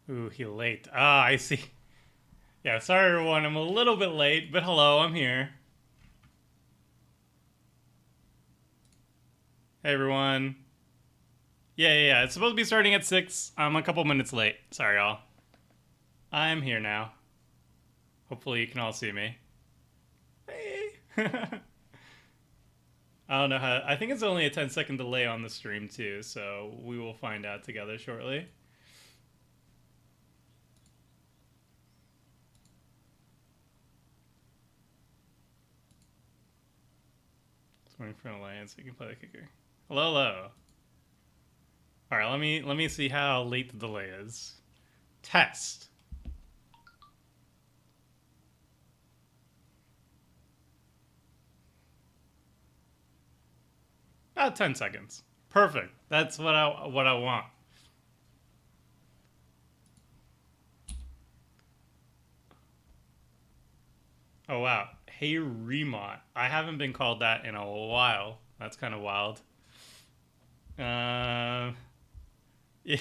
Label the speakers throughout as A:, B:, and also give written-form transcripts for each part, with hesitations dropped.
A: Ooh, he late. Ah, I see. Yeah, sorry everyone, I'm a little bit late, but hello, I'm here. Hey everyone. Yeah. It's supposed to be starting at 6. I'm a couple minutes late. Sorry, y'all. I'm here now. Hopefully you can all see me. Hey. I don't know how. I think it's only a 10-second delay on the stream too, so we will find out together shortly. Just waiting for an alliance so you can play the kicker. Hello. All right, let me see how late the delay is. Test. About 10 seconds. Perfect. That's what I want. Oh wow. Hey Remont. I haven't been called that in a while. That's kind of wild. Uh, yeah,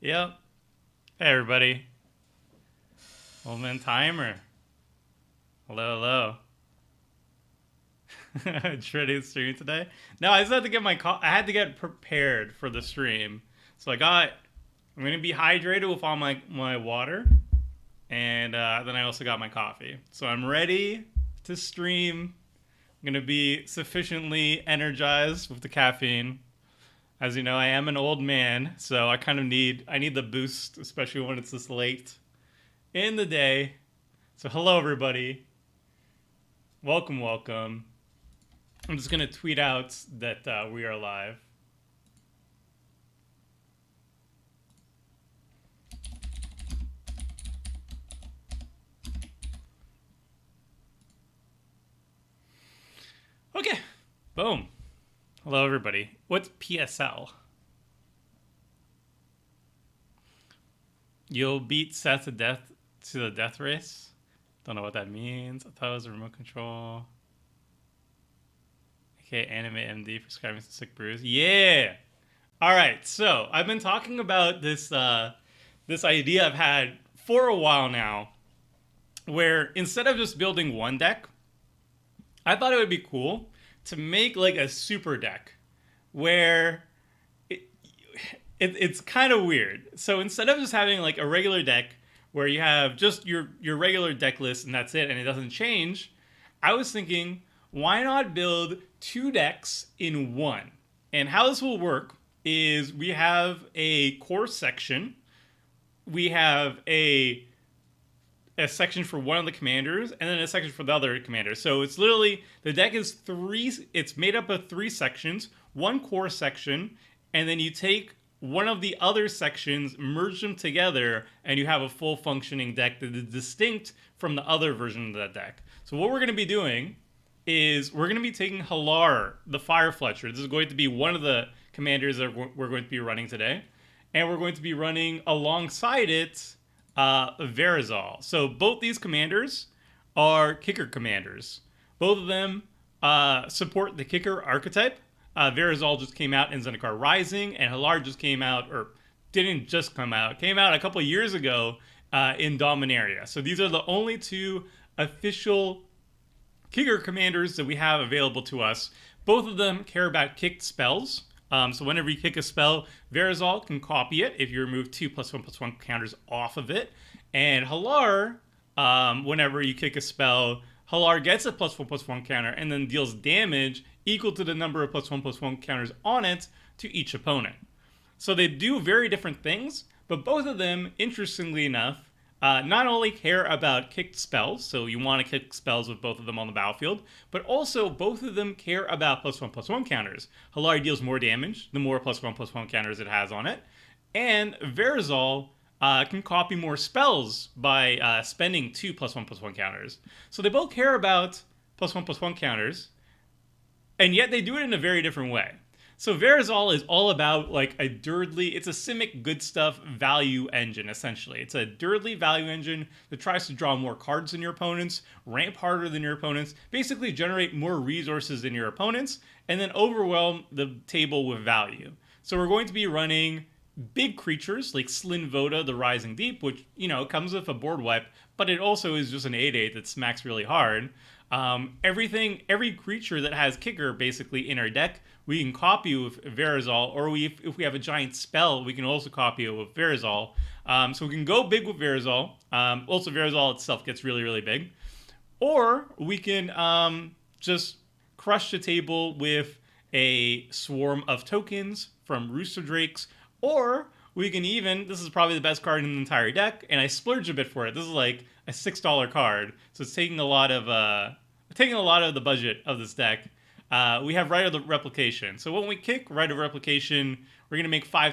A: yep. Hey everybody. Old man timer. Hello. Ready to stream today? No, I just had to get I had to get prepared for the stream. So I'm gonna be hydrated with all my water, and then I also got my coffee. So I'm ready to stream. I'm gonna be sufficiently energized with the caffeine. As you know, I am an old man, so I need the boost, especially when it's this late in the day. So hello everybody. Welcome. I'm just gonna tweet out that we are live. Okay, boom. Hello everybody. What's PSL? You'll beat Seth to the death race. Don't know what that means. I thought it was a remote control. Okay, anime MD prescribing some sick brews. Yeah. All right. So I've been talking about this idea I've had for a while now, where instead of just building one deck, I thought it would be cool to make like a super deck, where it's kind of weird. So instead of just having like a regular deck where you have just your regular deck list and that's it and it doesn't change, I was thinking, why not build two decks in one? And how this will work is we have a core section, we have a section for one of the commanders, and then a section for the other commander. So it's literally, the deck is it's made up of 3 sections, one core section, and then you take one of the other sections, merge them together, and you have a full functioning deck that is distinct from the other version of that deck. So what we're going to be doing is we're going to be taking Hallar, the Fire Fletcher. This is going to be one of the commanders that we're going to be running today. And we're going to be running alongside it Verazol. So both these commanders are kicker commanders. Both of them support the kicker archetype. Verazol just came out in Zendikar Rising, and Hallar just came out, or didn't just come out, came out a couple years ago in Dominaria. So these are the only 2 official kicker commanders that we have available to us. Both of them care about kicked spells. So whenever you kick a spell, Verazol can copy it if you remove 2+1/+1 counters off of it. And Hallar, whenever you kick a spell, Hallar gets a +1/+1 counter and then deals damage equal to the number of +1/+1 counters on it to each opponent. So they do very different things, but both of them, interestingly enough, not only care about kicked spells, so you want to kick spells with both of them on the battlefield, but also both of them care about +1/+1 counters. Hallar deals more damage, the more +1/+1 counters it has on it, and Verazol can copy more spells by spending 2 +1/+1 counters. So they both care about +1/+1 counters, and yet they do it in a very different way. So Verazol is all about like a Durdly, it's a Simic good stuff value engine, essentially. It's a Durdly value engine that tries to draw more cards than your opponents, ramp harder than your opponents, basically generate more resources than your opponents, and then overwhelm the table with value. So we're going to be running big creatures like Slinvoda, the Rising Deep, which, comes with a board wipe, but it also is just an 8/8 that smacks really hard. Every creature that has Kicker basically in our deck, we can copy with Verazol, or if we have a giant spell, we can also copy it with Verazol. So we can go big with Verazol. Also, Verazol itself gets really, really big. Or we can just crush the table with a swarm of tokens from Rooster Drakes. Or we can even, this is probably the best card in the entire deck, and I splurge a bit for it. This is like a $6 card, so it's taking a lot of the budget of this deck. We have Rite of the Replication. So when we kick Rite of Replication, we're going to make five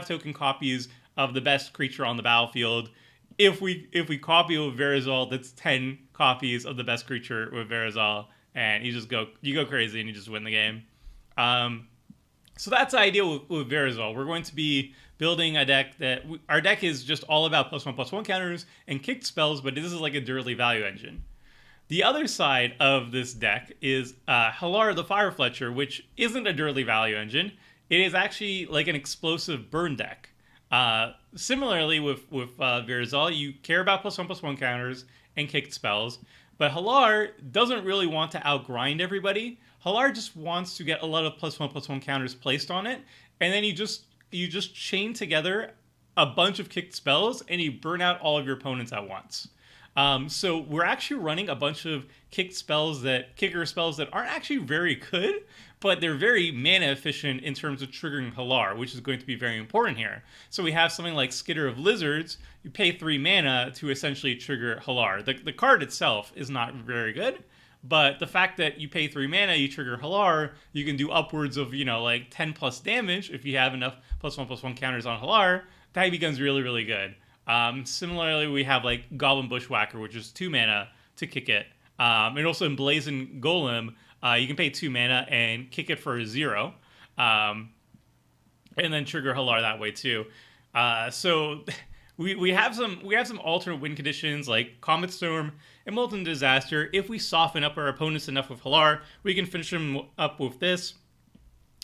A: token copies of the best creature on the battlefield. If we copy with Verazol, that's 10 copies of the best creature with Verazol, and you go crazy and you just win the game. So that's the idea with Verazol. We're going to be building a deck our deck is just all about +1/+1 counters and kicked spells, but this is like a Durley value engine. The other side of this deck is Hallar the Fire Fletcher, which isn't a Durley value engine. It is actually like an explosive burn deck. Similarly with Verazol, you care about +1/+1 counters and kicked spells, but Hallar doesn't really want to outgrind everybody. Hallar just wants to get a lot of +1/+1 counters placed on it, and then you just chain together a bunch of kicked spells and you burn out all of your opponents at once. So we're actually running a bunch of kicker spells that aren't actually very good, but they're very mana efficient in terms of triggering Hallar, which is going to be very important here. So we have something like Skitter of Lizards. You pay 3 mana to essentially trigger Hallar. The card itself is not very good, but the fact that you pay 3 mana, you trigger Hallar, you can do upwards of, like 10 plus damage if you have enough +1/+1 counters on Hallar. That becomes really, really good. Similarly, we have like Goblin Bushwhacker, which is 2 mana to kick it. And also Emblazoned Golem, you can pay 2 mana and kick it for 0. And then trigger Hallar that way too. So we have some alternate win conditions like Comet Storm and Molten Disaster. If we soften up our opponents enough with Hallar, we can finish them up with this.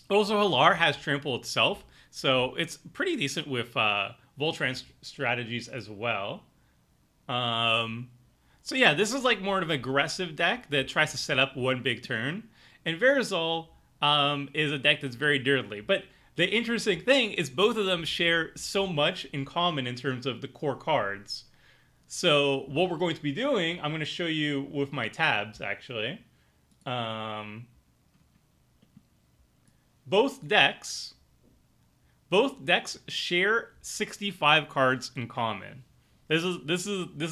A: Also, Hallar has Trample itself, so it's pretty decent with Voltron strategies as well. So yeah, this is like more of an aggressive deck that tries to set up one big turn. And Verazol is a deck that's very dirtly. But the interesting thing is both of them share so much in common in terms of the core cards. So what we're going to be doing, I'm going to show you with my tabs, actually. Both decks share 65 cards in common. This is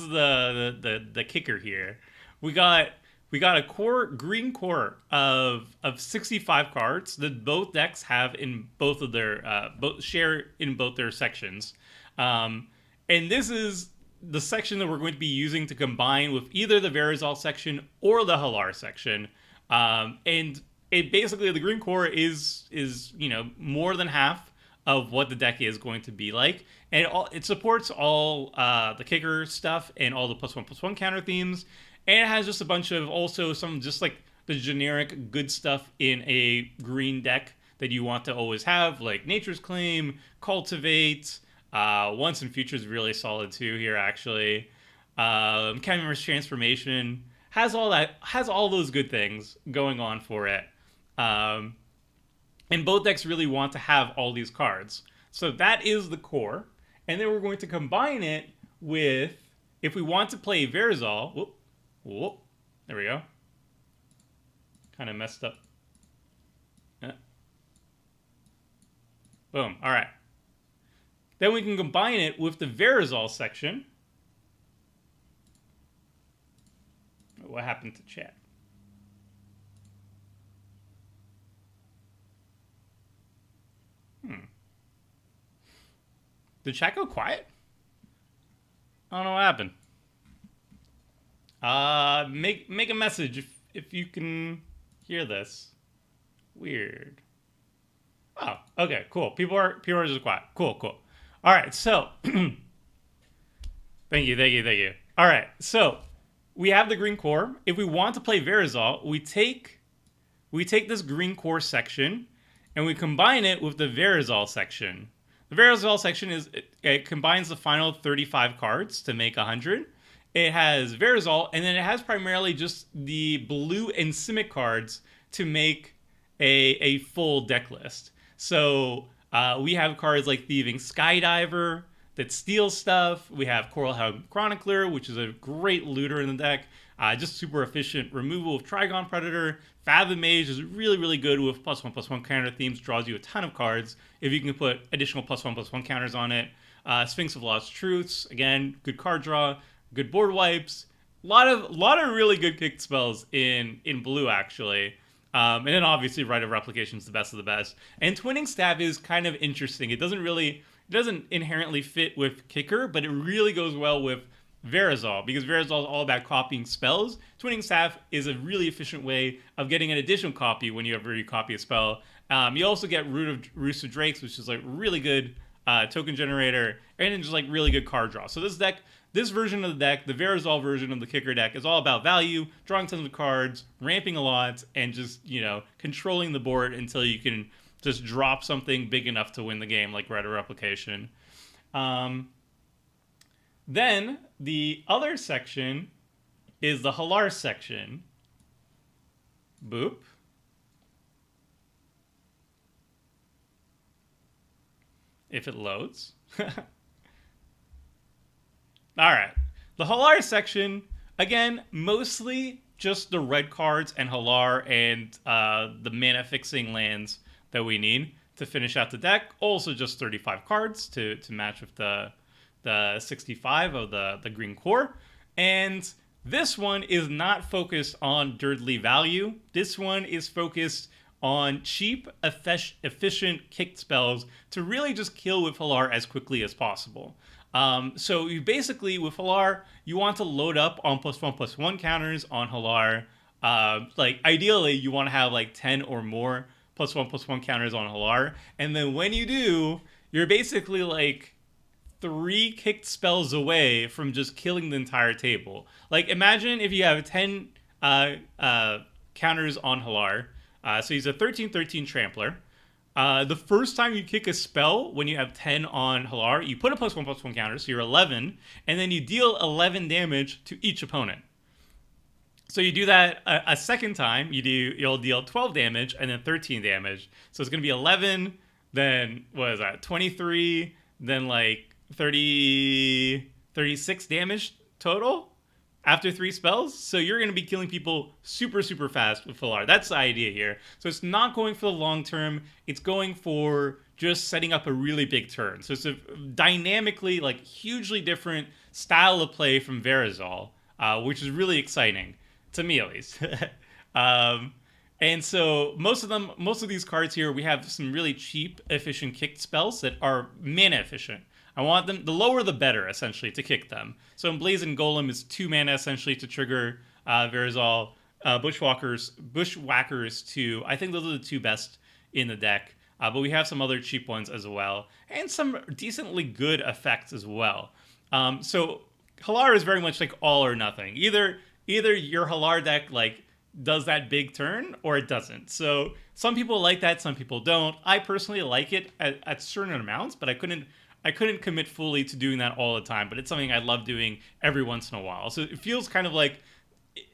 A: the kicker here. We got a green core of 65 cards that both decks have in both of their share in both their sections. And this is the section that we're going to be using to combine with either the Verazol section or the Hallar section. And it basically, the green core is more than half of what the deck is going to be like, and it supports all the kicker stuff and all the +1/+1 counter themes, and it has just a bunch of also some just like the generic good stuff in a green deck that you want to always have, like Nature's Claim, Cultivate, Once and Future is really solid too here actually. Chimera's Transformation has all those good things going on for it. And both decks really want to have all these cards. So that is the core. And then we're going to combine it with, if we want to play Verazol, there we go. Kind of messed up. Boom, all right. Then we can combine it with the Verazol section. What happened to chat? Did chat go quiet? I don't know what happened. Make a message if you can hear this. Weird. Oh, okay, cool. People are just quiet. Cool. All right, so thank you. All right, so we have the green core. If we want to play Verazol, we take this green core section and we combine it with the Verazol section. The Verazol section it combines the final 35 cards to make 100. It has Verazol, and then it has primarily just the blue and Simic cards to make a full deck list. So we have cards like Thieving Skydiver that steals stuff. We have Coralhelm Chronicler, which is a great looter in the deck. Just super efficient removal of Trigon Predator. Fathom Mage is really, really good with +1/+1 counter themes, draws you a ton of cards if you can put additional +1/+1 counters on it. Sphinx of Lost Truths, again, good card draw, good board wipes. A lot of really good kicked spells in blue, actually. And then obviously Rite of Replication is the best of the best. And Twinning Staff is kind of interesting. It doesn't inherently fit with Kicker, but it really goes well with Verazol, because Verazol is all about copying spells. Twinning Staff is a really efficient way of getting an additional copy when you ever copy a spell. You also get Roost of Drakes, which is like really good token generator, and then just like really good card draw. So this version of the deck, the Verazol version of the Kicker deck, is all about value, drawing tons of cards, ramping a lot, and just, controlling the board until you can just drop something big enough to win the game, like Rite of Replication. Then the other section is the Hallar section. Boop. If it loads. Alright. The Hallar section, again, mostly just the red cards and Hallar and the mana fixing lands that we need to finish out the deck. Also just 35 cards to match with the 65 of the green core. And this one is not focused on dirtly value. This one is focused on cheap, efficient kicked spells to really just kill with Hallar as quickly as possible. So you basically, with Hallar, you want to load up on +1/+1 counters on Hallar. Ideally, you want to have 10 or more +1/+1 counters on Hallar. And then when you do, you're basically 3 kicked spells away from just killing the entire table. Imagine if you have 10 counters on Hallar. So he's a 13/13 Trampler. The first time you kick a spell, when you have 10 on Hallar, you put a +1/+1 counter, so you're 11, and then you deal 11 damage to each opponent. So you do that a second time, you'll deal 12 damage, and then 13 damage. So it's going to be 11, then, 23, then 36 damage total after 3 spells. So you're going to be killing people super, super fast with Hallar. That's the idea here. So it's not going for the long term. It's going for just setting up a really big turn. So it's a dynamically, hugely different style of play from Verazol, which is really exciting, to me at least. And so most of these cards here, we have some really cheap, efficient kicked spells that are mana efficient. I want them, the lower the better, essentially, to kick them. So Emblazoned Golem is 2 mana, essentially, to trigger Verazol. Bushwhackers 2. I think those are the 2 best in the deck. But we have some other cheap ones as well. And some decently good effects as well. So Hallar is very much all or nothing. Either your Hallar deck, does that big turn, or it doesn't. So some people like that, some people don't. I personally like it at certain amounts, but I couldn't commit fully to doing that all the time, but it's something I love doing every once in a while. So it feels kind of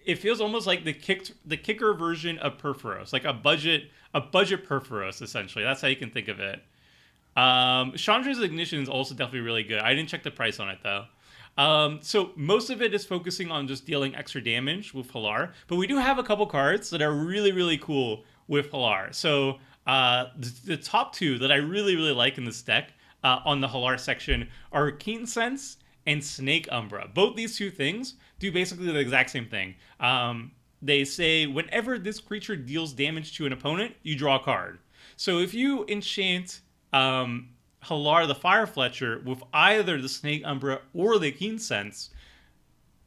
A: it feels almost like the kicker version of Perforos, a budget Perforos, essentially. That's how you can think of it. Chandra's Ignition is also definitely really good. I didn't check the price on it though. So most of it is focusing on just dealing extra damage with Hallar, but we do have a couple cards that are really, really cool with Hallar. So the top 2 that I really, really like in this deck on the Hallar section are Keen Sense and Snake Umbra. Both these 2 things do basically the exact same thing. They say whenever this creature deals damage to an opponent, you draw a card. So if you enchant Hallar the Firefletcher with either the Snake Umbra or the Keen Sense,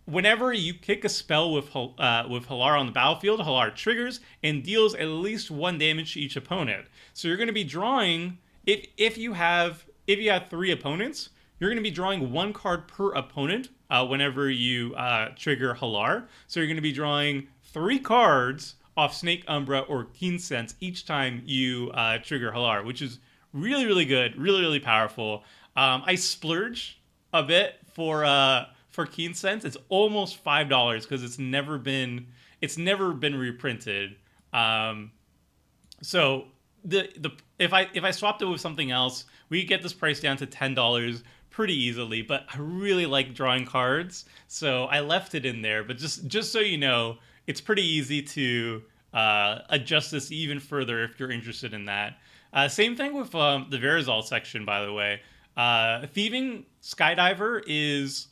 A: whenever you kick a spell with Hallar on the battlefield, Hallar triggers and deals at least 1 damage to each opponent. So you're going to be drawing, if you have 3 opponents, you're going to be drawing 1 card per opponent whenever you trigger Hallar. So you're going to be drawing 3 cards off Snake Umbra or Keen Sense each time you trigger Hallar, which is really, really good, really, really powerful. I splurge a bit for Keen Sense. It's almost $5 because it's never been reprinted. Um, so the if I swapped it with something else, we could get this price down to $10 pretty easily. But I really like drawing cards, so I left it in there. But just so you know, it's pretty easy to adjust this even further if you're interested in that. Same thing with the Verazol section, by the way. Thieving Skydiver is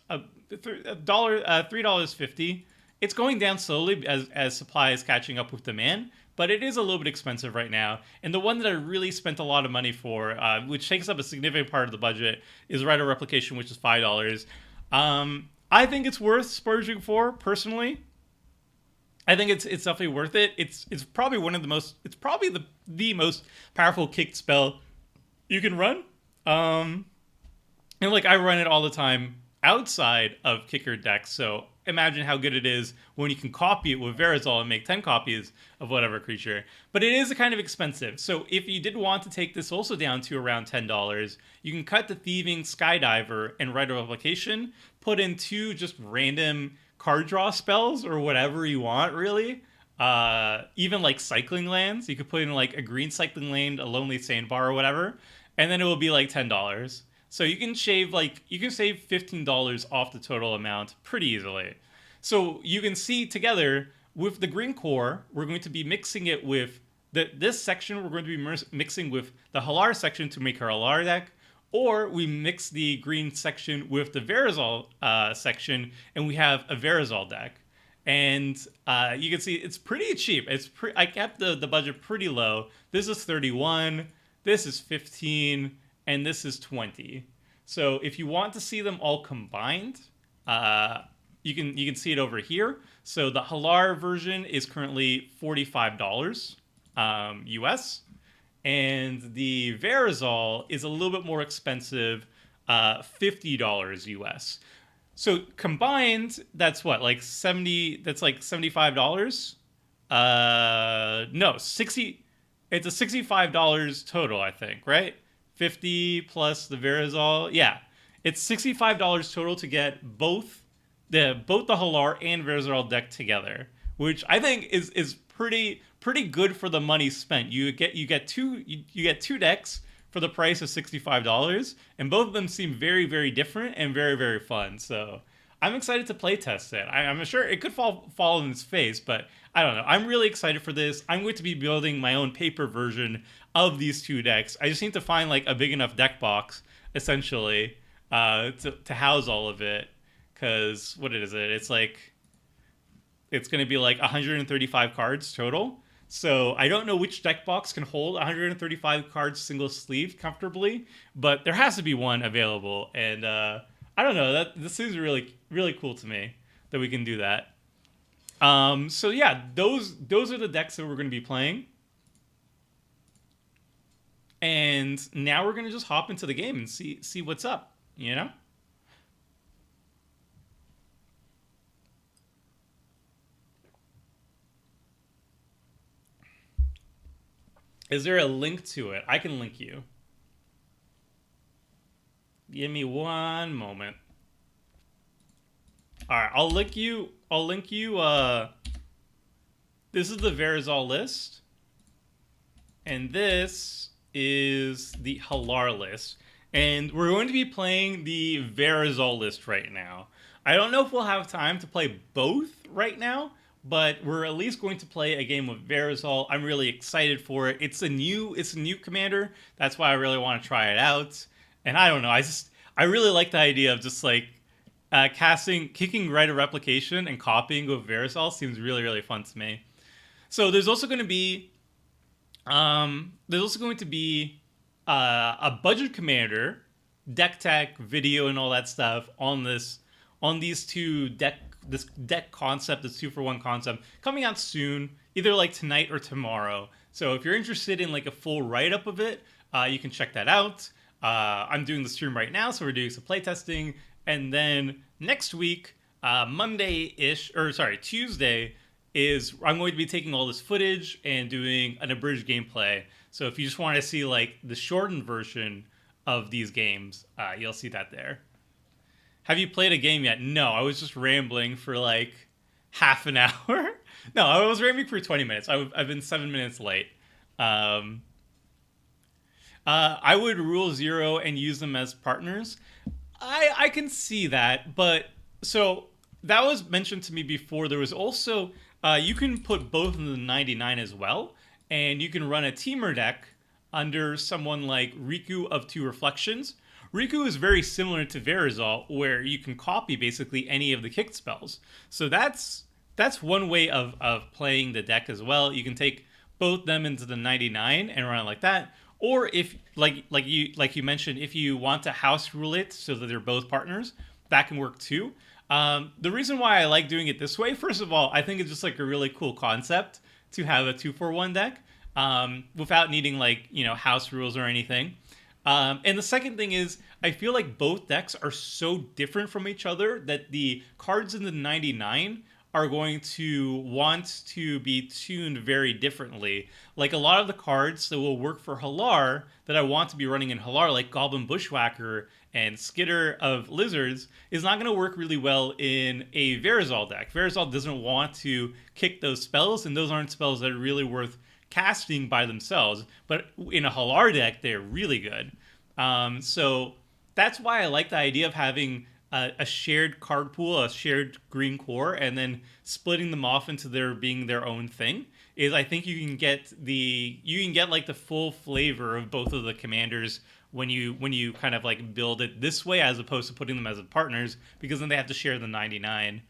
A: $3.50. It's going down slowly as supply is catching up with demand, but it is a little bit expensive right now. And the one that I really spent a lot of money for, which takes up a significant part of the budget, is Writer Replication, which is $5. I think it's worth splurging for personally. I think it's definitely worth it. It's probably one of the most. It's probably the most powerful kicked spell you can run. And like I run it all the time outside of kicker decks, so imagine how good it is when you can copy it with Verazol and make 10 copies of whatever creature. But it is kind of expensive. So if you did want to take this also down to around $10, you can cut the Thieving Skydiver and Writer Replication, put in 2 just random card draw spells or whatever you want, really. Even like cycling lands. You could put in like a green cycling land, a lonely sandbar or whatever, and then it will be like $10. So you can save $15 off the total amount pretty easily. So you can see together with the green core, we're going to be mixing it with this section. We're going to be mixing with the Hallar section to make our Hallar deck, or we mix the green section with the Verazol section, and we have a Verazol deck. And you can see it's pretty cheap. I kept the budget pretty low. This is 31. This is 15. And this is 20. So if you want to see them all combined, you can see it over here. So the Hallar version is currently $45 US, and the Verazol is a little bit more expensive, $50 US. So combined, that's what, like 70? That's like $75. No, 60. It's a $65 total, I think, right? 50 plus the Verazol. Yeah. It's $65 total to get both the Hallar and Verazol deck together, which I think is pretty good for the money spent. You get two decks for the price of $65, and both of them seem very, very different and very, very fun. So I'm excited to play test it. I'm sure it could fall in its face, but I don't know. I'm really excited for this. I'm going to be building my own paper version of these 2 decks. I just need to find like a big enough deck box, essentially, to house all of it. Because what is it? It's going to be like 135 cards total. So I don't know which deck box can hold 135 cards single sleeve comfortably, but there has to be one available. And I don't know. This seems really, really cool to me that we can do that. So yeah, those are the decks that we're going to be playing. And now we're going to just hop into the game and see what's up, you know? Is there a link to it? I can link you. Give me one moment. All right, I'll link you. This is the Verazol list, and this is the Hallar list, and we're going to be playing the Verazol list right now. I don't know if we'll have time to play both right now, but we're at least going to play a game with Verazol. I'm really excited for it. It's a new commander. That's why I really want to try it out. And I don't know. I really like the idea of just like kicking Writer Replication and copying with Verazol seems really, really fun to me. So there's also going to be a budget commander, deck tech, video, and all that stuff on these 2 this deck concept, this 2-for-1 concept, coming out soon, either like tonight or tomorrow. So if you're interested in like a full write-up of it, you can check that out. I'm doing the stream right now, so we're doing some playtesting. And then next week, Tuesday, is I'm going to be taking all this footage and doing an abridged gameplay. So if you just want to see like the shortened version of these games, you'll see that there. Have you played a game yet? No, I was just rambling for like half an hour. No, I was rambling for 20 minutes. I've been 7 minutes late. Um, I would rule 0 and use them as partners. I can see that, but so that was mentioned to me before. There was also you can put both in the 99 as well, and you can run a teamer deck under someone like Riku of Two Reflections. Riku is very similar to Verazol, where you can copy basically any of the kicked spells. So that's one way of playing the deck as well. You can take both them into the 99 and run it like that. Or if like you mentioned, if you want to house rule it so that they're both partners, that can work too. The reason why I like doing it this way, first of all, I think it's just like a really cool concept to have a 2-for-1 deck without needing like house rules or anything. And the second thing is, I feel like both decks are so different from each other that the cards in the 99 are going to want to be tuned very differently. Like a lot of the cards that will work for Hallar that I want to be running in Hallar, like Goblin Bushwhacker and Skitter of Lizards, is not going to work really well in a Verazol deck. Verazol doesn't want to kick those spells, and those aren't spells that are really worth casting by themselves. But in a Hallar deck, they're really good. So that's why I like the idea of having a shared card pool, a shared green core, and then splitting them off into their being their own thing. Is I think you can get like the full flavor of both of the commanders when you kind of like build it this way as opposed to putting them as partners, because then they have to share the 99.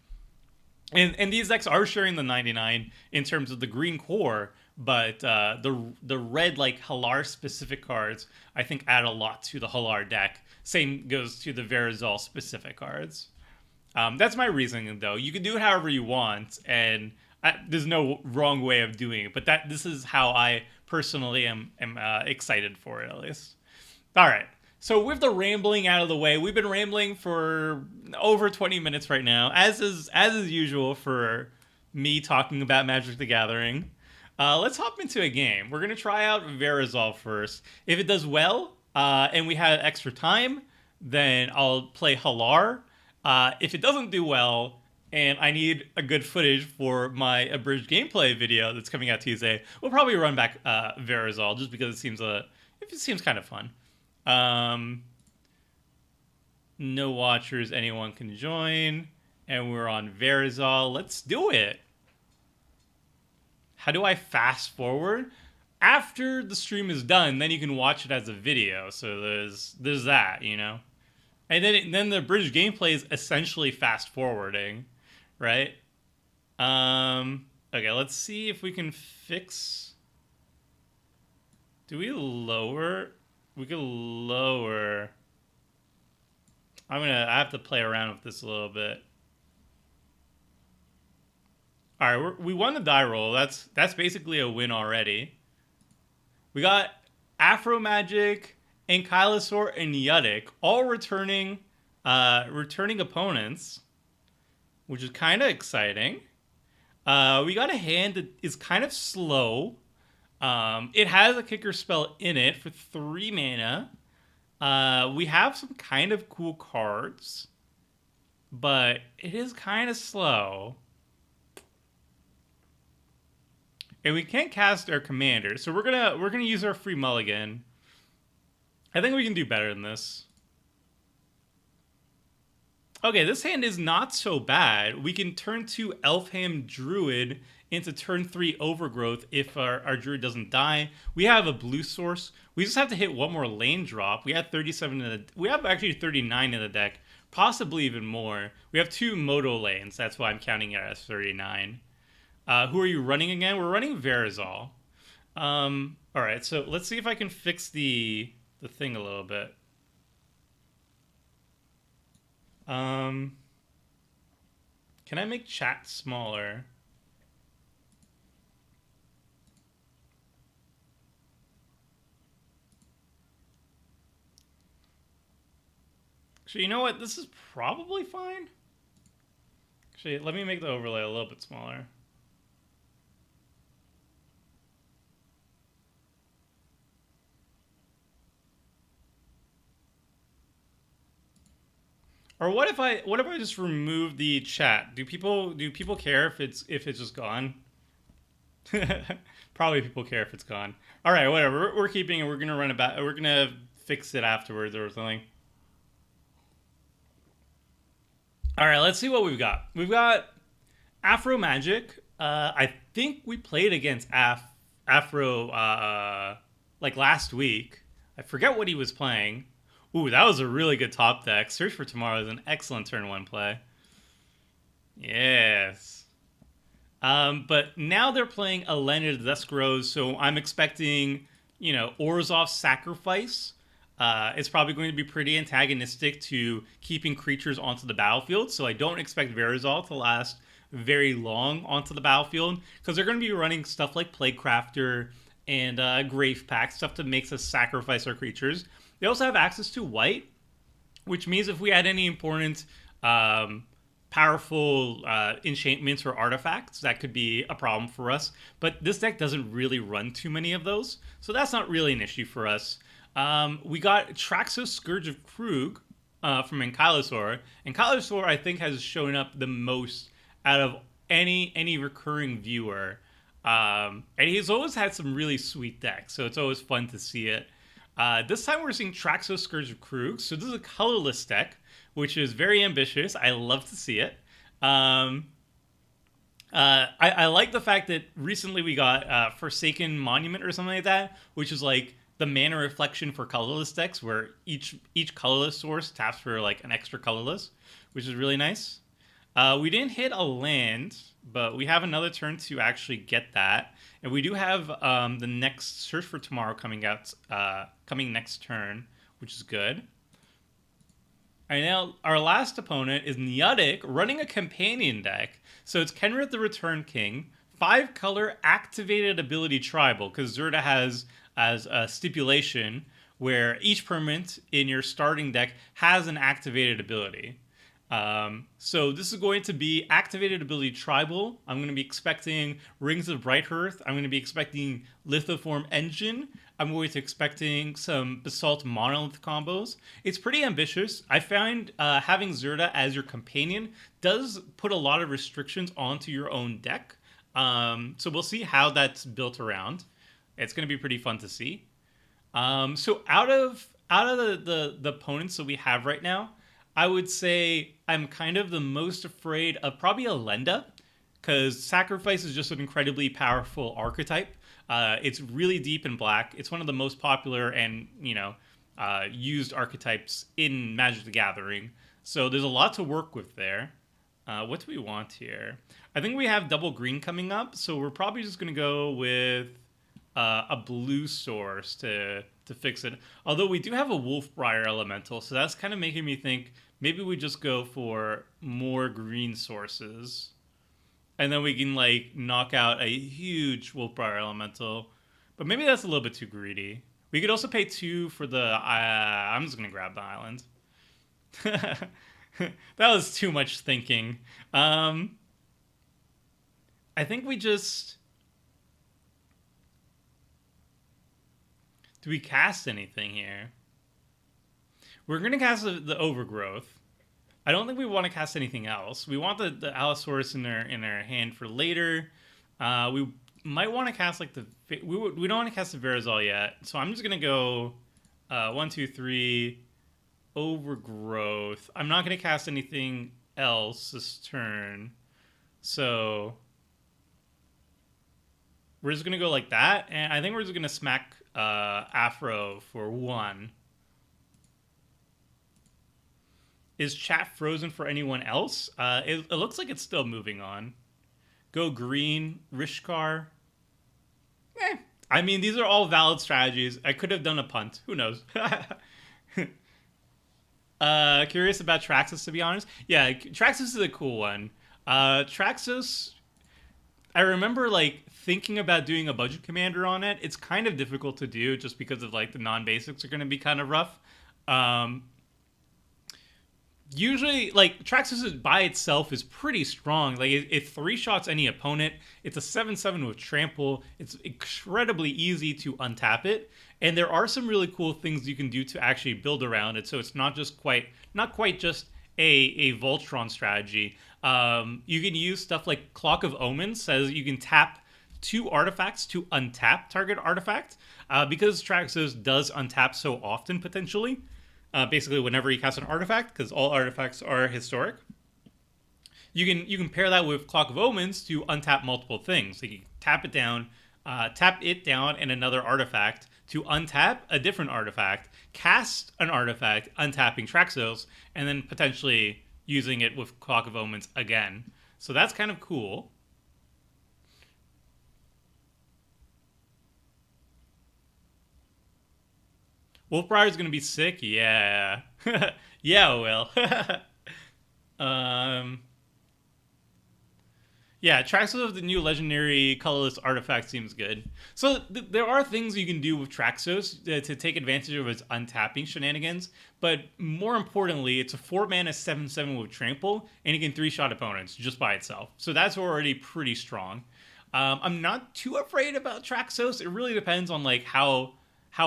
A: And these decks are sharing the 99 in terms of the green core, but the red like Hallar specific cards I think add a lot to the Hallar deck. Same goes to the Verazol specific cards. That's my reasoning though. You can do it however you want, and there's no wrong way of doing it. But this is how I personally am excited for it, at least. All right. So with the rambling out of the way, we've been rambling for over 20 minutes right now, as is usual for me talking about Magic the Gathering. Let's hop into a game. We're going to try out Verazol first. If it does well, and we have extra time, then I'll play Hallar. If it doesn't do well, and I need a good footage for my abridged gameplay video that's coming out Tuesday, we'll probably run back Verazol just because it seems kind of fun. No watchers, anyone can join, and we're on Verazol. Let's do it. How do I fast forward? After the stream is done, then you can watch it as a video. So there's that, And then the bridge gameplay is essentially fast forwarding, right? Okay, let's see if we can fix. Do we lower? We could lower. I have to play around with this a little bit. All right, we won the die roll. That's basically a win already. We got Afro Magic, Ankylosaur, and Yuddik all returning opponents, which is kind of exciting. We got a hand that is kind of slow. It has a kicker spell in it for 3 mana. We have some kind of cool cards, but it is kind of slow. And we can't cast our commander, so we're gonna use our free mulligan. I think we can do better than this. Okay, this hand is not so bad. We can turn 2 Elfham Druid into turn 3 Overgrowth if our Druid doesn't die. We have a blue source. We just have to hit one more lane drop. We have 37 we have actually 39 in the deck, possibly even more. We have 2 Moto lanes. That's why I'm counting it as 39. Who are you running again? We're running Verazol. All right, so let's see if I can fix the thing a little bit. Can I make chat smaller? Actually, you know what? This is probably fine. Actually, let me make the overlay a little bit smaller. Or what if I just remove the chat? Do people care if it's just gone? Probably people care if it's gone. All right, whatever. We're keeping it. We're gonna run it back. We're gonna fix it afterwards or something. All right, let's see what we've got. We've got Afro Magic. I think we played against Afro like last week. I forget what he was playing. Ooh, that was a really good top deck. Search for Tomorrow is an excellent turn one play. Yes. But now they're playing Elena Deskros, so I'm expecting, Orzhov's Sacrifice. It's probably going to be pretty antagonistic to keeping creatures onto the battlefield, so I don't expect Verazol to last very long onto the battlefield, because they're going to be running stuff like Plaguecrafter and Grave Pack, stuff that makes us sacrifice our creatures. They also have access to white, which means if we had any important powerful enchantments or artifacts, that could be a problem for us. But this deck doesn't really run too many of those, so that's not really an issue for us. We got Traxos Scourge of Krug from Ankylosaur. Ankylosaur, I think, has shown up the most out of any recurring viewer. And he's always had some really sweet decks, so it's always fun to see it. This time we're seeing Traxos Scourge of Krug, so this is a colorless deck, which is very ambitious. I love to see it. I like the fact that recently we got Forsaken Monument or something like that, which is like the mana reflection for colorless decks, where each colorless source taps for like an extra colorless, which is really nice. We didn't hit a land, but we have another turn to actually get that. And we do have the next Search for Tomorrow coming next turn, which is good. All right, now our last opponent is Neotic, running a companion deck. So it's Kenrith the Return King, 5-color activated ability tribal, because Zerda has as a stipulation where each permanent in your starting deck has an activated ability. So this is going to be activated ability tribal. I'm going to be expecting Rings of Brighthearth. I'm going to be expecting Lithoform Engine. I'm going to be expecting some Basalt Monolith combos. It's pretty ambitious. I find having Zerda as your companion does put a lot of restrictions onto your own deck. So we'll see how that's built around. It's going to be pretty fun to see. So out of the opponents that we have right now, I would say I'm kind of the most afraid of probably Elenda, because Sacrifice is just an incredibly powerful archetype. It's really deep in black. It's one of the most popular and used archetypes in Magic the Gathering. So there's a lot to work with there. What do we want here? I think we have double green coming up, so we're probably just going to go with a blue source to fix it. Although we do have a Wolfbriar Elemental, so that's kind of making me think maybe we just go for more green sources. And then we can knock out a huge Wolfbriar Elemental. But maybe that's a little bit too greedy. We could also pay 2 for the... I'm just going to grab the island. That was too much thinking. I think we just... Do we cast anything here? We're going to cast the Overgrowth. I don't think we want to cast anything else. We want the Allosaurus in our hand for later. We might want to cast we don't want to cast the Verazol yet. So I'm just going to go 1, 2, 3, Overgrowth. I'm not going to cast anything else this turn. So we're just going to go like that. And I think we're just going to smack Afro for 1. Is chat frozen for anyone else? It looks like it's still moving on. Go green, Rishkar. I mean, these are all valid strategies. I could have done a punt. Who knows? Curious about Traxos, to be honest. Yeah, Traxos is a cool one. Traxos, I remember thinking about doing a budget commander on it. It's kind of difficult to do just because of the non-basics are going to be kind of rough. Usually, Traxos by itself is pretty strong. It 3-shots any opponent. It's a 7/7 with trample. It's incredibly easy to untap it. And there are some really cool things you can do to actually build around it. So it's not quite just a Voltron strategy. You can use stuff like Clock of Omens, says you can tap 2 artifacts to untap target artifact. Because Traxos does untap so often, potentially, basically whenever you cast an artifact, because all artifacts are historic. You can pair that with Clock of Omens to untap multiple things. So you tap it down, and another artifact to untap a different artifact, cast an artifact, untapping Traxos, and then potentially using it with Clock of Omens again. So that's kind of cool. Wolfbriar is going to be sick? Yeah. Yeah, it will. Yeah, Traxos of the new legendary colorless artifact seems good. So there are things you can do with Traxos to take advantage of its untapping shenanigans, but more importantly, it's a 4-mana 7/7 with Trample, and it can 3-shot opponents just by itself. So that's already pretty strong. I'm not too afraid about Traxos. It really depends on like how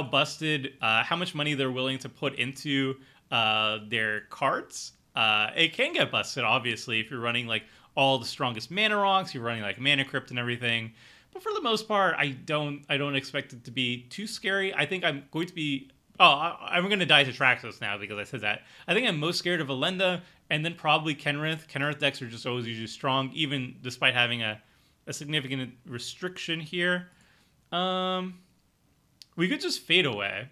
A: busted, how much money they're willing to put into their cards. It can get busted, obviously, if you're running like all the strongest mana rocks, you're running like Mana Crypt and everything. But for the most part, I don't expect it to be too scary. I think I'm going to be I'm going to die to Traxos now because I said that. I think I'm most scared of Elenda and then probably Kenrith. Kenrith decks are just always usually strong, even despite having a significant restriction here. We could just fade away.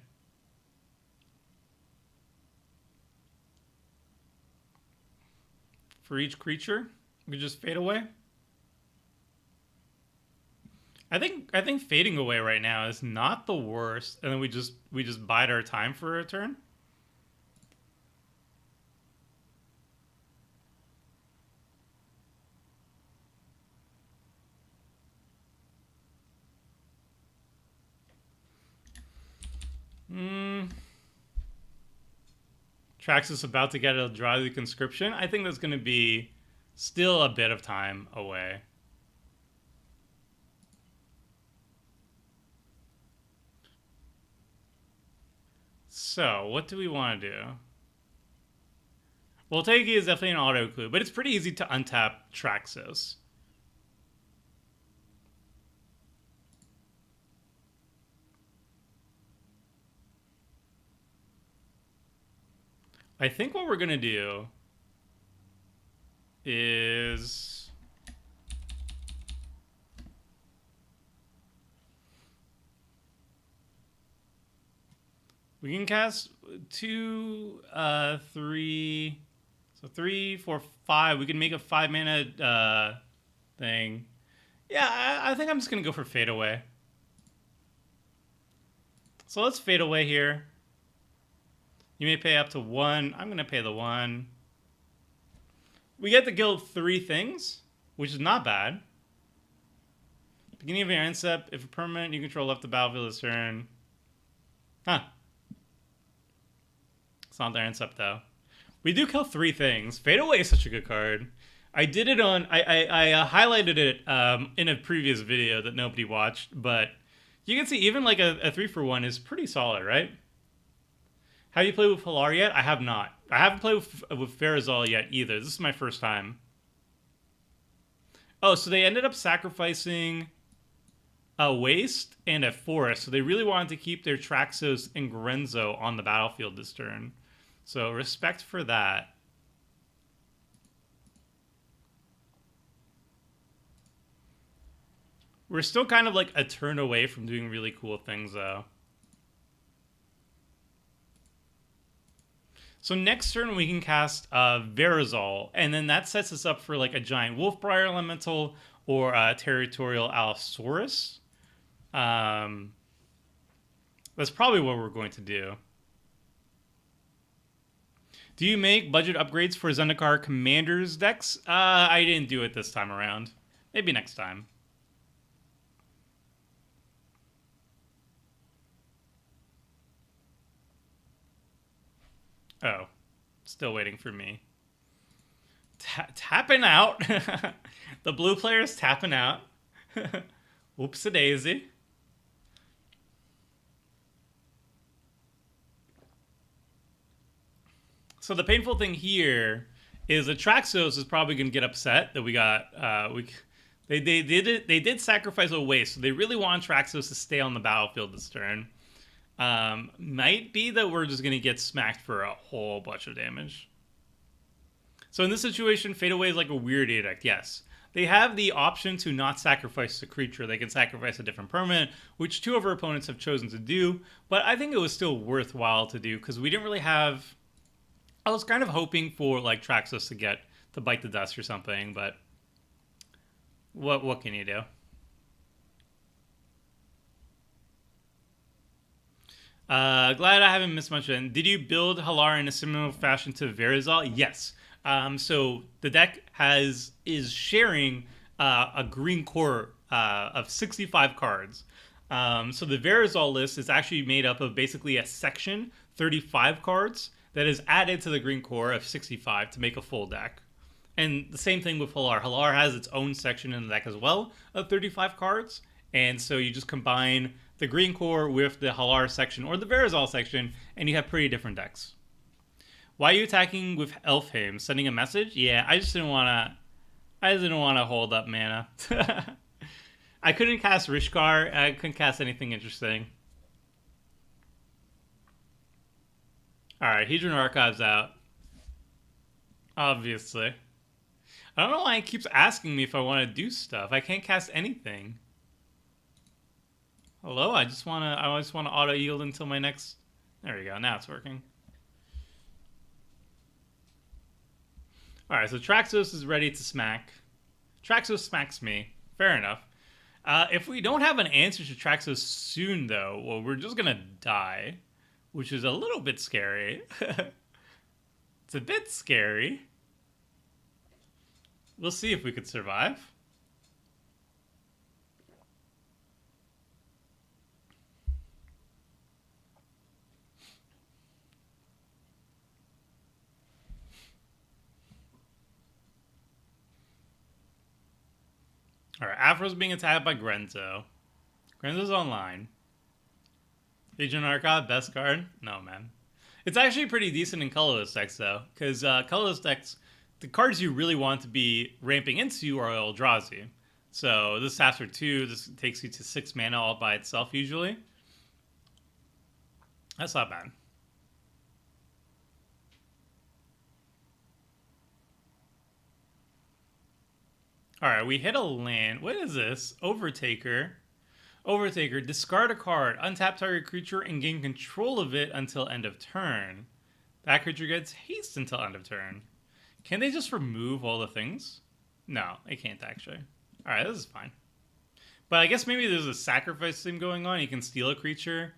A: For each creature, we could just fade away. I think fading away right now is not the worst, and then we just bide our time for a turn. Traxos about to get a draw the conscription. I think that's going to be still a bit of time away. So, what do we want to do? Well, Voltaic is definitely an auto clue, but it's pretty easy to untap Traxos. I think what we're going to do is we can cast 2, 3, so 3, 4, 5. We can make a 5-mana thing. Yeah, I think I'm just going to go for Fade Away. So let's Fade Away here. You may pay up to 1. I'm going to pay the 1. We get to guild 3 things, which is not bad. Beginning of your end step, if a permanent you control left the battlefield this turn. Huh. It's not their end step, though. We do kill 3 things. Fade Away is such a good card. I did it on... I highlighted it in a previous video that nobody watched, but you can see even like a 3-for-1 is pretty solid, right? Have you played with Hallar yet? I have not. I haven't played with Verazol yet either. This is my first time. Oh, so they ended up sacrificing a Waste and a Forest. So they really wanted to keep their Traxos and Grenzo on the battlefield this turn. So respect for that. We're still kind of like a turn away from doing really cool things, though. So next turn we can cast Verazol, and then that sets us up for like a giant Wolfbriar Elemental or a Territorial Allosaurus. That's probably what we're going to do. Do you make budget upgrades for Zendikar Commander's decks? I didn't do it this time around. Maybe next time. Oh, still waiting for me. Tapping out. The blue player's tapping out. Oops-a-daisy. So the painful thing here is that Traxos is probably going to get upset that we got they did sacrifice a waste, so they really want Traxos to stay on the battlefield this turn. Might be that we're just going to get smacked for a whole bunch of damage. So in this situation, Fade Away is like a weird edict, yes. They have the option to not sacrifice the creature. They can sacrifice a different permanent, which two of our opponents have chosen to do. But I think it was still worthwhile to do because we didn't really have... I was kind of hoping for like Traxos to bite the dust or something, but what can you do? Glad I haven't missed much. Did you build Hallar in a similar fashion to Verazol? Yes. So the deck is sharing a green core of 65 cards. So the Verazol list is actually made up of basically a section, 35 cards, that is added to the green core of 65 to make a full deck. And the same thing with Hallar. Hallar has its own section in the deck as well of 35 cards. And so you just combine the green core with the Hallar section or the Verazol section, and you have pretty different decks. Why are you attacking with Elfheim? Sending a message? Yeah, I just didn't want to hold up mana. I couldn't cast Rishkar. I couldn't cast anything interesting. Alright, Hedron Archive's out. Obviously. I don't know why it keeps asking me if I want to do stuff. I can't cast anything. Hello? I just want to auto yield until my next... There we go. Now it's working. Alright, so Traxos is ready to smack. Traxos smacks me. Fair enough. If we don't have an answer to Traxos soon, though, well, we're just going to die. Which is a little bit scary. It's a bit scary. We'll see if we could survive. Alright, Afro's being attacked by Grenzo. Grenzo's online. Legion Archive, best card? No, man. It's actually pretty decent in colorless decks, though. Because colorless decks, the cards you really want to be ramping into are Eldrazi. So this taps for 2. This takes you to 6 mana all by itself, usually. That's not bad. Alright, we hit a land. What is this? Overtaker. Overtaker, discard a card, untap target creature, and gain control of it until end of turn. That creature gets haste until end of turn. Can they just remove all the things? No, they can't actually. Alright, this is fine. But I guess maybe there's a sacrifice thing going on. You can steal a creature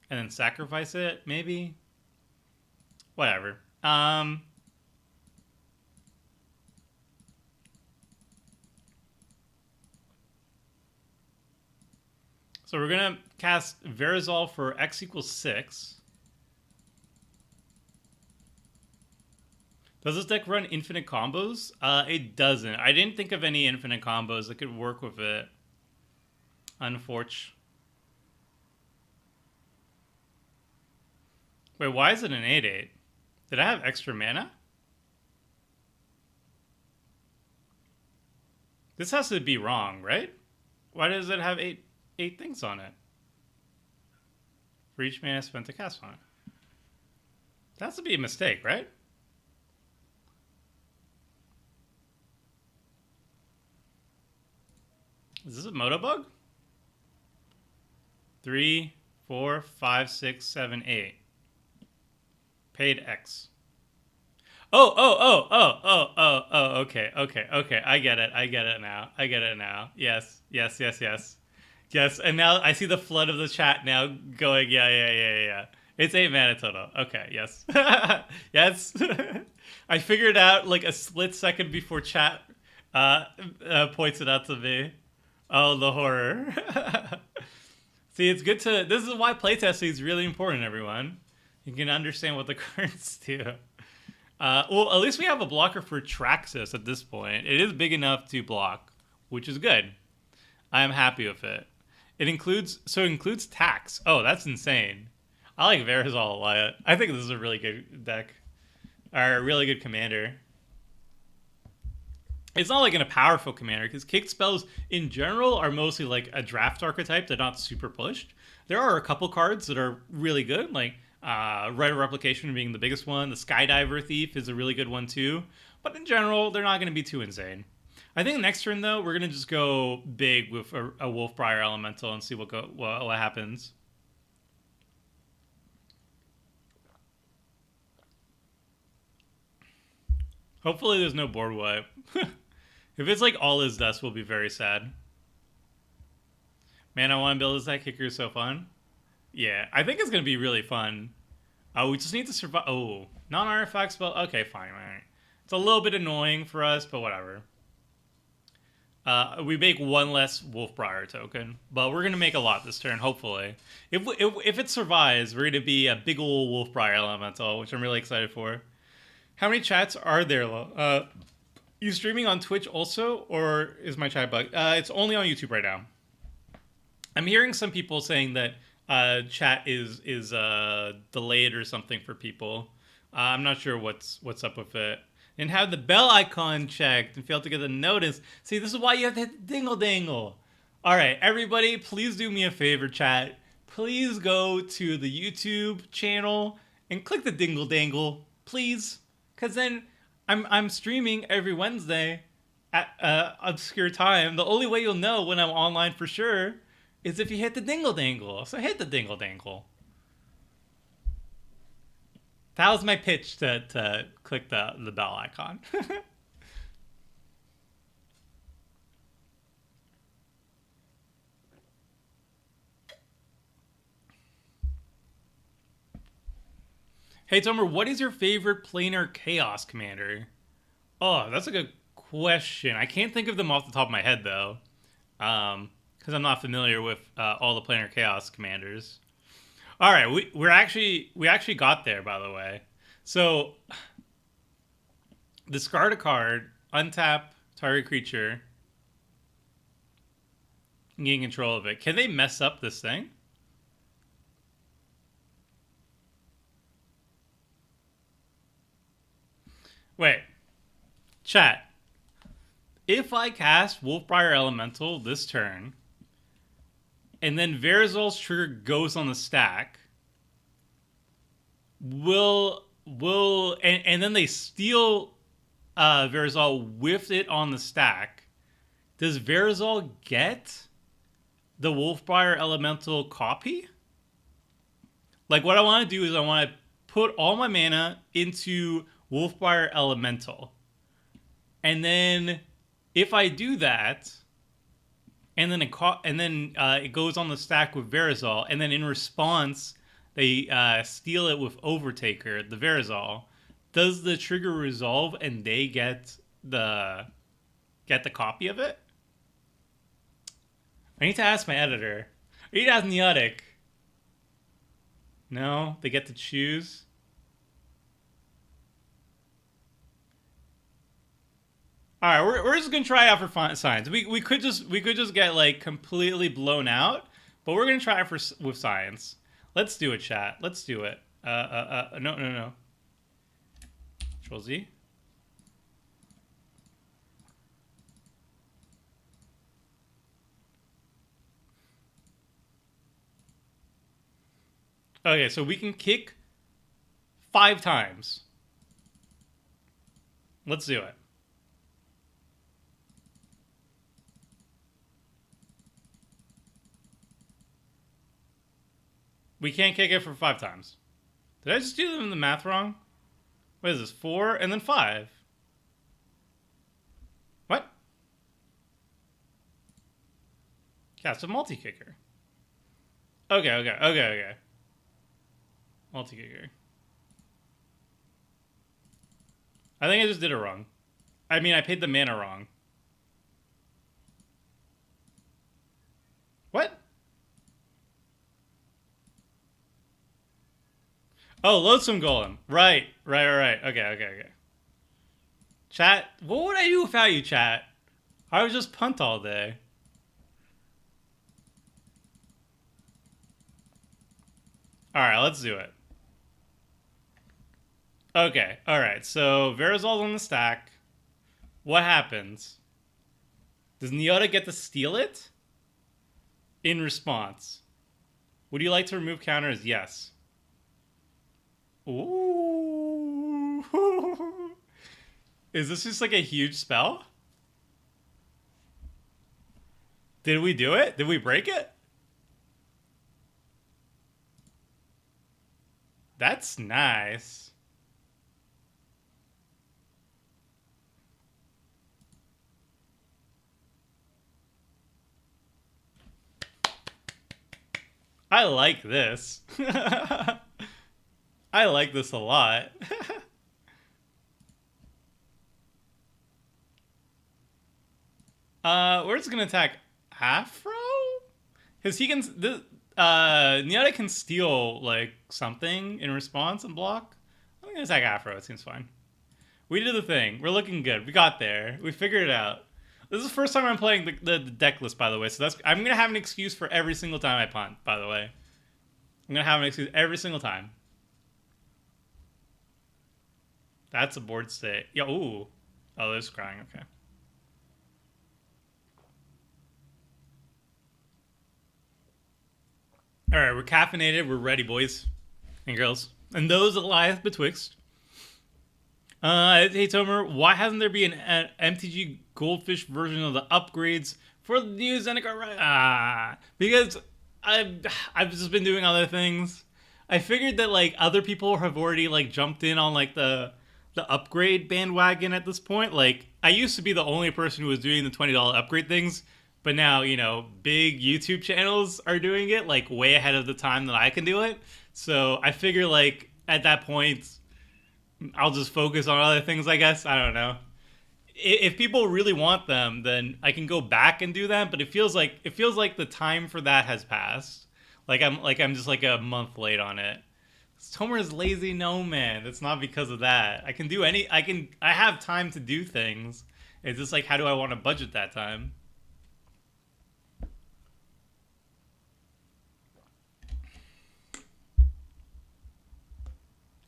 A: and then sacrifice it, maybe? Whatever. So we're going to cast Verazol for X equals 6. Does this deck run infinite combos? It doesn't. I didn't think of any infinite combos that could work with it. Unfortunately. Wait, why is it an 8/8? Did I have extra mana? This has to be wrong, right? Why does it have 8 things on it? For each mana spent to cast on it. That has to be a mistake, right? Is this a moto bug? 3, 4, 5, 6, 7, 8. Paid X. Oh, okay. I get it now. Yes. Yes, and now I see the flood of the chat now going, yeah. It's 8 mana total. Okay, yes. Yes. I figured out like a split second before chat points it out to me. Oh, the horror. See, it's good to... This is why playtesting is really important, everyone. You can understand what the cards do. Well, at least we have a blocker for Traxos at this point. It is big enough to block, which is good. I am happy with it. It includes tax. Oh, that's insane. I like Verazol a lot. I think this is a really good deck. are a really good commander. It's not like in a powerful commander, because kick spells in general are mostly like a draft archetype. They're not super pushed. There are a couple cards that are really good, like Rite of Replication being the biggest one. The Skydiver Thief is a really good one too. But in general, they're not going to be too insane. I think next turn though, we're going to just go big with a Wolfbriar Elemental and see what happens. Hopefully there's no board wipe. If it's like all is dust, we'll be very sad. Man, I want to build this deck. Kicker is so fun. Yeah, I think it's going to be really fun. We just need to survive. Oh, non-artifact spell. Okay, fine. All right. It's a little bit annoying for us, but whatever. We make one less Wolfbriar token, but we're going to make a lot this turn, hopefully. If it survives, we're going to be a big ol' Wolfbriar Elemental, which I'm really excited for. How many chats are there? You streaming on Twitch also, or is my chat bugged? It's only on YouTube right now. I'm hearing some people saying that chat is delayed or something for people. I'm not sure what's up with it. And have the bell icon checked and failed to get the notice. See, this is why you have to hit the dingle dangle. All right, everybody, please do me a favor, chat. Please go to the YouTube channel and click the dingle dangle, please, because then I'm streaming every Wednesday at obscure time. The only way you'll know when I'm online for sure is if you hit the dingle dangle. So hit the dingle dangle. That was my pitch to click the bell icon. Hey, Tomer, what is your favorite planar chaos commander? Oh, that's a good question. I can't think of them off the top of my head, though. Because I'm not familiar with all the planar chaos commanders. All right, we actually got there, by the way. So, discard a card, untap target creature, and gain control of it. Can they mess up this thing? Wait, chat. If I cast Wolfbriar Elemental this turn, and then Verazol's trigger goes on the stack, and then they steal Verazol with it on the stack, does Verazol get the Wolfbriar Elemental copy? Like, what I want to do is I want to put all my mana into Wolfbriar Elemental. And then if I do that, and then it goes on the stack with Verazol, and then in response they steal it with Overtaker, the Verazol, does the trigger resolve and they get the copy of it? I need to ask my editor. I need to ask Neotic. No, they get to choose. All right, we're just gonna try out for science. We could just get like completely blown out, but we're gonna try it with science. Let's do it, chat. Let's do it. No. Control Z. Okay, so we can kick 5 times. Let's do it. We can't kick it for 5 times. Did I just do the math wrong? What is this? 4 and then 5. What? Cast a multi-kicker. Okay. Multi-kicker. I think I just did it wrong. I mean, I paid the mana wrong. What? Oh, Loathsome Golem. Right. Okay. Chat, what would I do without you, chat? I would just punt all day. Alright, let's do it. Okay, alright. So Verazol's on the stack. What happens? Does Neota get to steal it? In response. Would you like to remove counters? Yes. Ooh. Is this just like a huge spell? Did we do it? Did we break it? That's nice. I like this. I like this a lot. We're just gonna attack Afro? Because he can. Nyata can steal, like, something in response and block. I'm gonna attack Afro. It seems fine. We did the thing. We're looking good. We got there. We figured it out. This is the first time I'm playing the deck list, by the way. So I'm gonna have an excuse for every single time I punt. By the way, I'm gonna have an excuse every single time. That's a board state. Yeah. Ooh. Oh, there's crying. Okay. All right, we're caffeinated. We're ready, boys and girls, and those that lieth betwixt. Hey Tomer, why hasn't there been an MTG Goldfish version of the upgrades for the new Zendikar? Because I've just been doing other things. I figured that like other people have already like jumped in on like the upgrade bandwagon at this point. Like I used to be the only person who was doing the $20 upgrade things, but now big YouTube channels are doing it like way ahead of the time that I can do it. So I figure like at that point I'll just focus on other things, I guess. I don't know. If people really want them, then I can go back and do them. But it feels like the time for that has passed. I'm just like a month late on it. Tomer is lazy. No, man, it's not because of that. I can do any. I have time to do things. It's just like, how do I want to budget that time?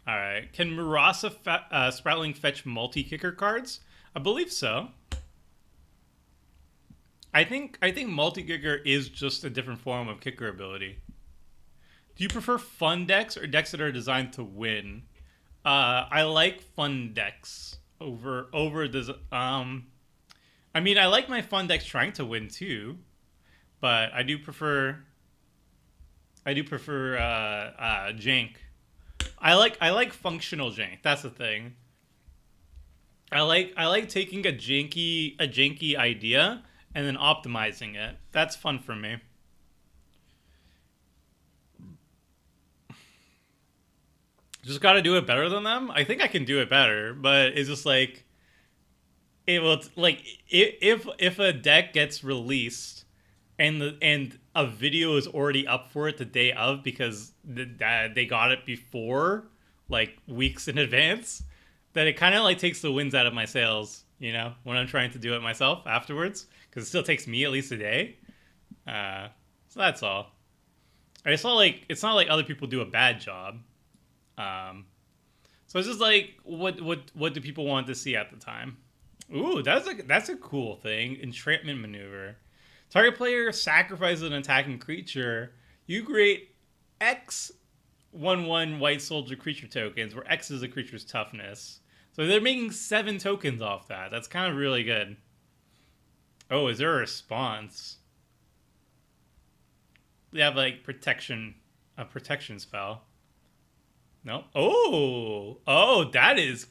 A: All right. Can Murasa Sproutling fetch multi-kicker cards? I believe so. I think multi-kicker is just a different form of kicker ability. Do you prefer fun decks or decks that are designed to win? I like fun decks over this. I mean, I like my fun decks trying to win too, but I do prefer jank. I like functional jank. That's the thing. I like taking a janky idea and then optimizing it. That's fun for me. Just got to do it better than them. I think I can do it better, but it's just like it will like if a deck gets released and a video is already up for it the day of because they got it before like weeks in advance, then it kind of like takes the wins out of my sails, when I'm trying to do it myself afterwards, because it still takes me at least a day. So that's all. It's not like other people do a bad job. So it's just like what do people want to see at the time? Ooh, that's a cool thing. Entrapment maneuver. Target player sacrifices an attacking creature. You create X 1/1 white soldier creature tokens, where X is the creature's toughness. So they're making 7 tokens off that. That's kind of really good. Oh, is there a response? They have like a protection spell. No. Oh, that is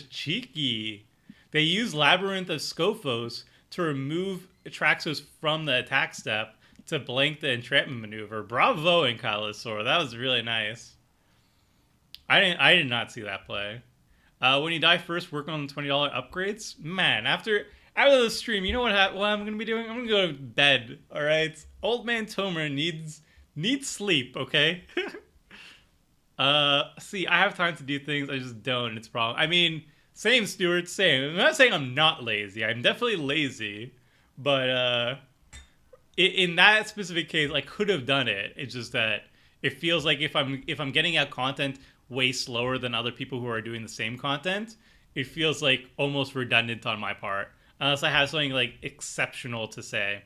A: cheeky. They use Labyrinth of Scophos to remove Atraxos from the attack step to blank the entrapment maneuver. Bravo, Enkylosaur. That was really nice. I did not see that play. When you die first, working on the $20 upgrades. Man, after the stream, you know what I'm gonna be doing? I'm gonna go to bed. All right. Old man Tomer needs sleep. Okay. See, I have time to do things. I just don't. It's a problem. I mean, same, Stuart. Same. I'm not saying I'm not lazy. I'm definitely lazy, but in that specific case, I could have done it. It's just that it feels like if I'm getting out content way slower than other people who are doing the same content, it feels like almost redundant on my part. Unless I have something like exceptional to say.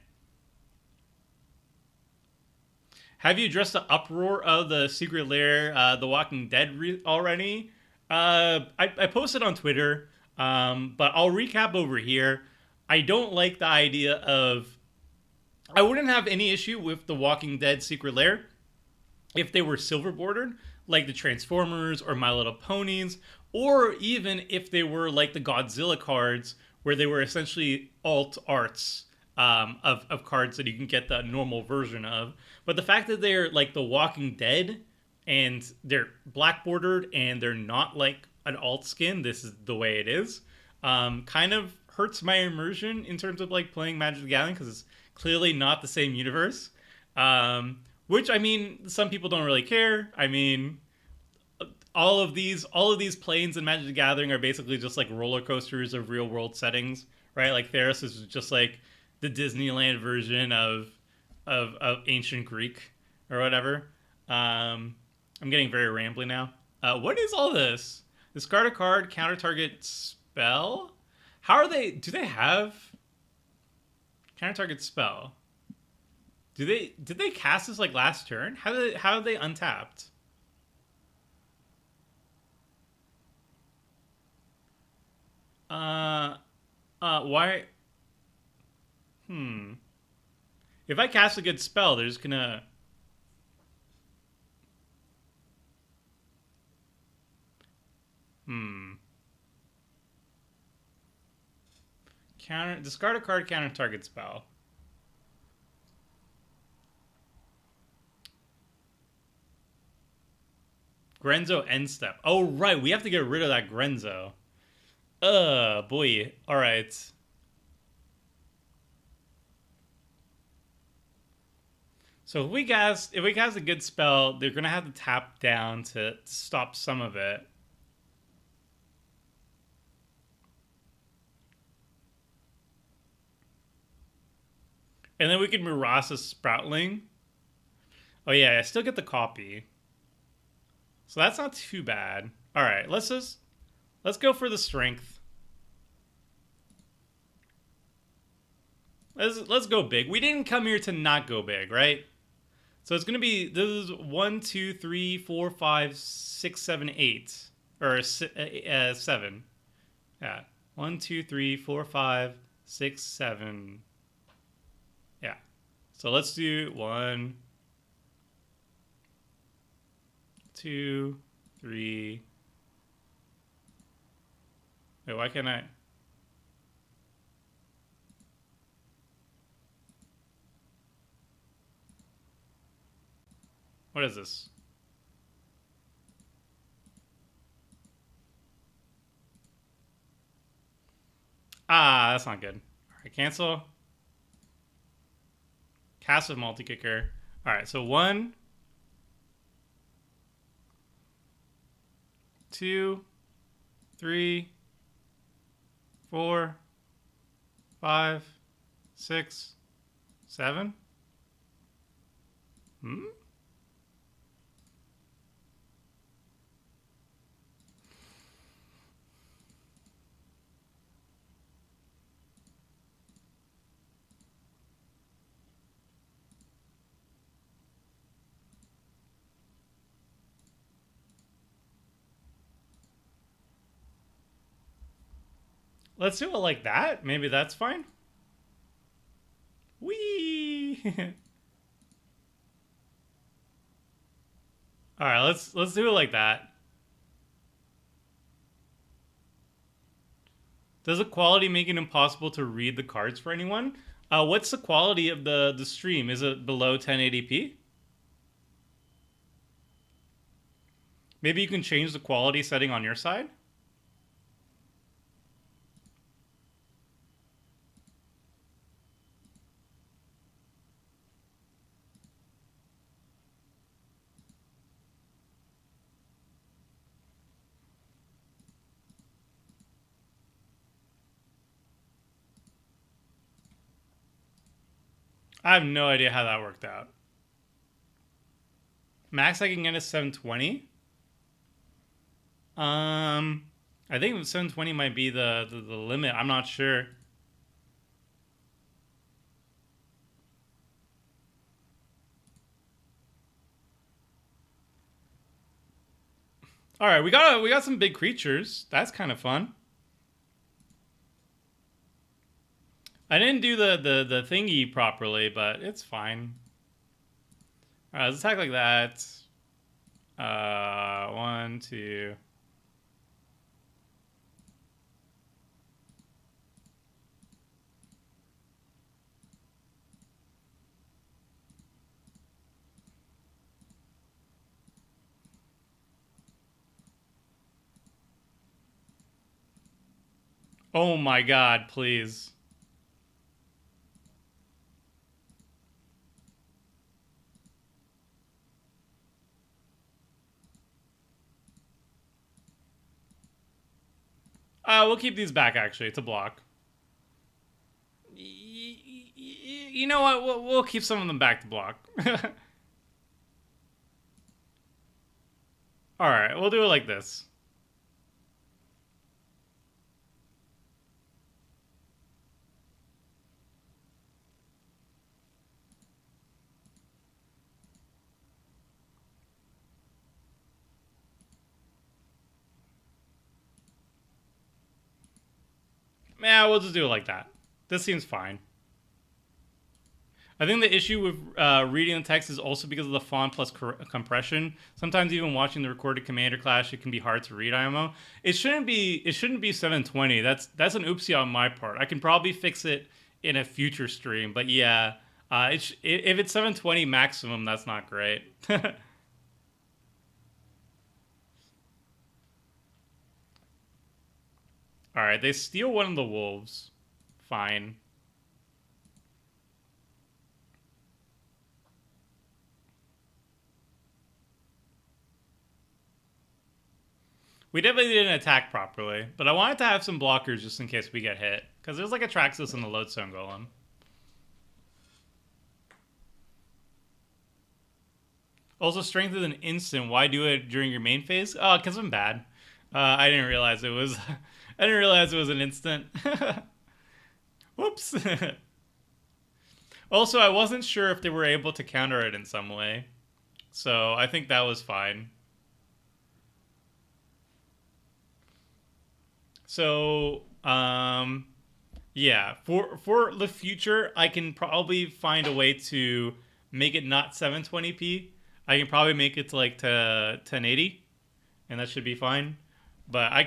A: Have you addressed the uproar of the Secret Lair, The Walking Dead already? I posted on Twitter, but I'll recap over here. I don't like the idea of. I wouldn't have any issue with The Walking Dead Secret Lair if they were silver bordered, like the Transformers or My Little Ponies, or even if they were like the Godzilla cards, where they were essentially alt arts of cards that you can get the normal version of. But the fact that they're like The Walking Dead and they're black bordered and they're not like an alt skin, this is the way it is, kind of hurts my immersion in terms of like playing Magic the Gathering because it's clearly not the same universe. Which I mean, some people don't really care. I mean, all of these planes in Magic the Gathering are basically just like roller coasters of real world settings, right? Like Theros is just like the Disneyland version of ancient Greek or whatever. I'm getting very rambly now. What is all this? Discard a card, counter target spell. How are they? Do they have counter target spell? Did they cast this like last turn? How are they untapped? Why? Hmm. If I cast a good spell, they're just gonna. Hmm. Counter discard a card, counter target spell. Grenzo end step. Oh right, we have to get rid of that Grenzo. Boy. All right. So if we cast a good spell, they're gonna have to tap down to stop some of it. And then we could Murasa Sproutling. Oh yeah, I still get the copy. So that's not too bad. All right, let's go for the strength. Let's go big. We didn't come here to not go big, right? So it's gonna be this is 1, 2, 3, 4, 5, 6, 7, 8, or 7. Yeah, 1, 2, 3, 4, 5, 6, 7. Yeah. So let's do 1, 2, 3. Wait, why can't I? What is this? Ah, that's not good. All right, cancel. Cast with multi-kicker. All right, so 1, 2, 3, 4, 5, 6, 7. Hmm? Let's do it like that. Maybe that's fine. Whee! All right, let's do it like that. Does the quality make it impossible to read the cards for anyone? What's the quality of the stream? Is it below 1080p? Maybe you can change the quality setting on your side? I have no idea how that worked out. Max I can get is 720. I think 720 might be the limit. I'm not sure. All right, we got some big creatures. That's kind of fun. I didn't do the thingy properly, but it's fine. All right, let's attack like that. 1, 2. Oh my god, please. We'll keep these back, actually. It's a block. You know what? We'll keep some of them back to block. Alright, we'll do it like this. Yeah, we'll just do it like that. This seems fine. I think the issue with reading the text is also because of the font plus compression. Sometimes even watching the recorded Commander Clash, it can be hard to read IMO. It shouldn't be 720. That's an oopsie on my part. I can probably fix it in a future stream, but yeah, if it's 720 maximum, that's not great. All right, they steal one of the wolves. Fine. We definitely didn't attack properly, but I wanted to have some blockers just in case we get hit. Because there's like a Traxxas and the Lodestone Golem. Also, strength is an instant. Why do it during your main phase? Oh, because I'm bad. I didn't realize it was... I didn't realize it was an instant. Whoops. Also, I wasn't sure if they were able to counter it in some way. So, I think that was fine. So, yeah, for the future, I can probably find a way to make it not 720p. I can probably make it to like to 1080, and that should be fine. But I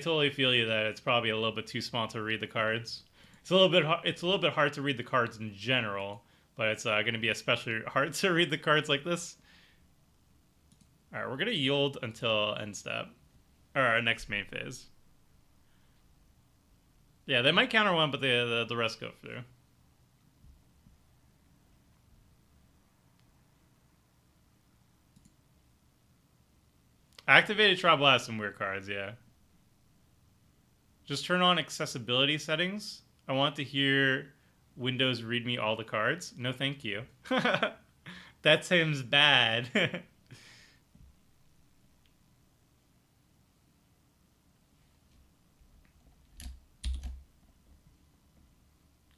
A: totally feel you that it's probably a little bit too small to read the cards. It's a little bit hard to read the cards in general, but it's going to be especially hard to read the cards like this. All right, we're gonna yield until end step, or our next main phase. Yeah, they might counter one, but the rest go through. Activated Tribal has some weird cards, yeah. Just turn on accessibility settings. I want to hear Windows read me all the cards. No, thank you. That seems bad.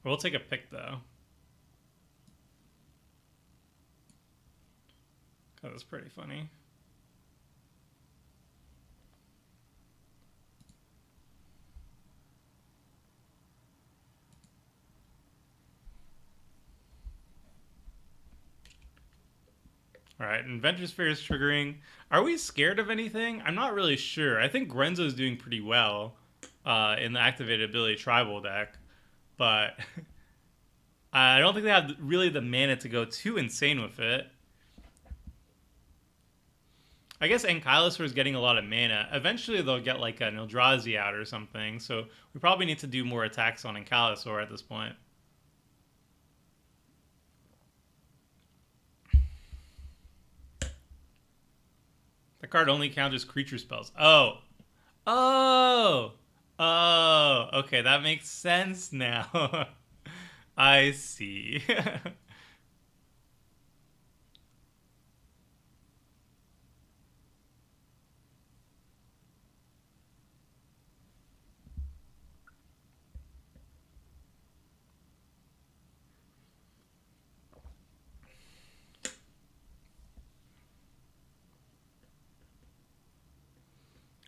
A: We'll take a pick, though. That was pretty funny. All right, Inventor Sphere is triggering. Are we scared of anything? I'm not really sure. I think Grenzo's doing pretty well in the activated ability tribal deck, but I don't think they have really the mana to go too insane with it. I guess Ankylosaur is getting a lot of mana. Eventually they'll get like an Eldrazi out or something, so we probably need to do more attacks on Ankylosaur at this point. The card only counters creature spells. Oh. Oh. Oh. Okay, that makes sense now. I see.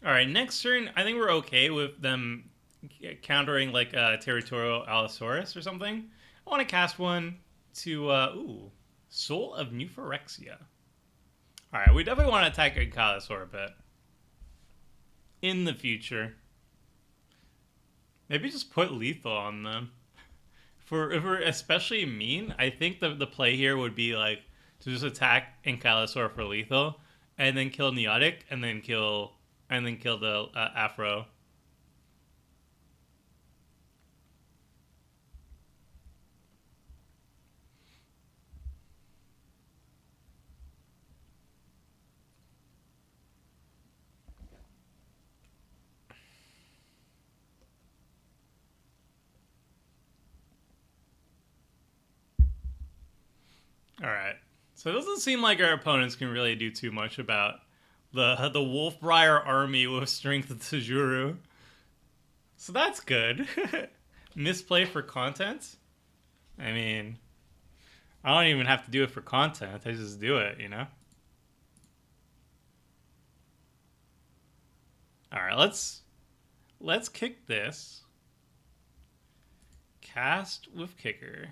A: All right, next turn, I think we're okay with them countering like a territorial Allosaurus or something. I want to cast one to Soul of New Phyrexia. All right, we definitely want to attack a Allosaur a bit in the future. Maybe just put lethal on them. If we're especially mean, I think the play here would be like to just attack Ankylosaur for lethal, and then kill Neotic, and then kill the Afro. All right. So it doesn't seem like our opponents can really do too much about the Wolfbriar army with strength of Tajuru. So that's good. Misplay for content? I mean, I don't even have to do it for content. I just do it, you know? All right, let's kick this. Cast with kicker.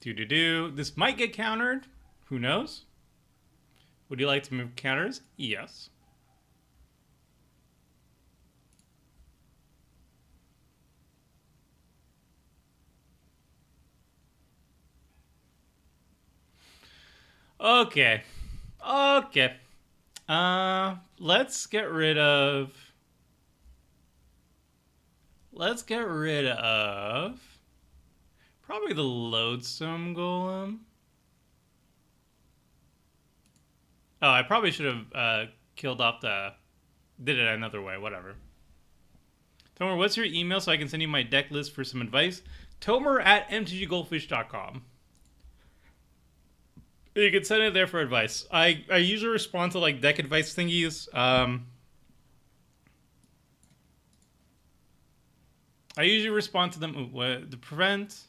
A: Do. This might get countered. Who knows? Would you like to move counters? Yes. Okay. Okay. Let's get rid of. Probably the Lodestone Golem. Oh, I probably should have killed off the. Did it another way. Whatever. Tomer, what's your email so I can send you my deck list for some advice? Tomer@mtggoldfish.com. You can send it there for advice. I usually respond to like deck advice thingies. I usually respond to them to prevent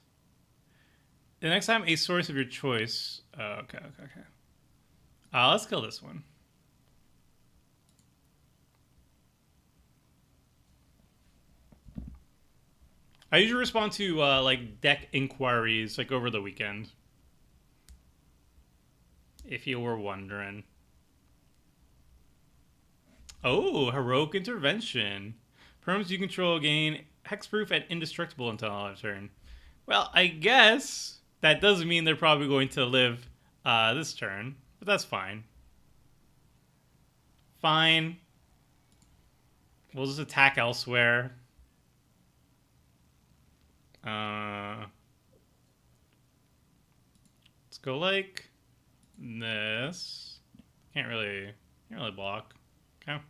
A: the next time a source of your choice. Okay. Let's kill this one. I usually respond to like deck inquiries like over the weekend. If you were wondering. Oh, Heroic Intervention. Perms you control gain hexproof and indestructible until end of turn. Well, I guess that doesn't mean they're probably going to live this turn, but that's fine. Fine. We'll just attack elsewhere. Let's go like this. Can't really block. Okay.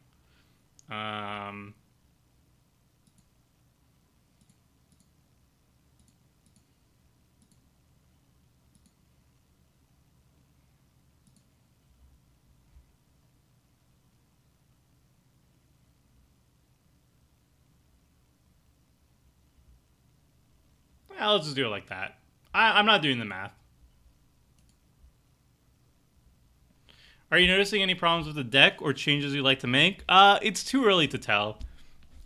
A: I'll just do it like that. I'm not doing the math. Are you noticing any problems with the deck or changes you'd like to make? It's too early to tell.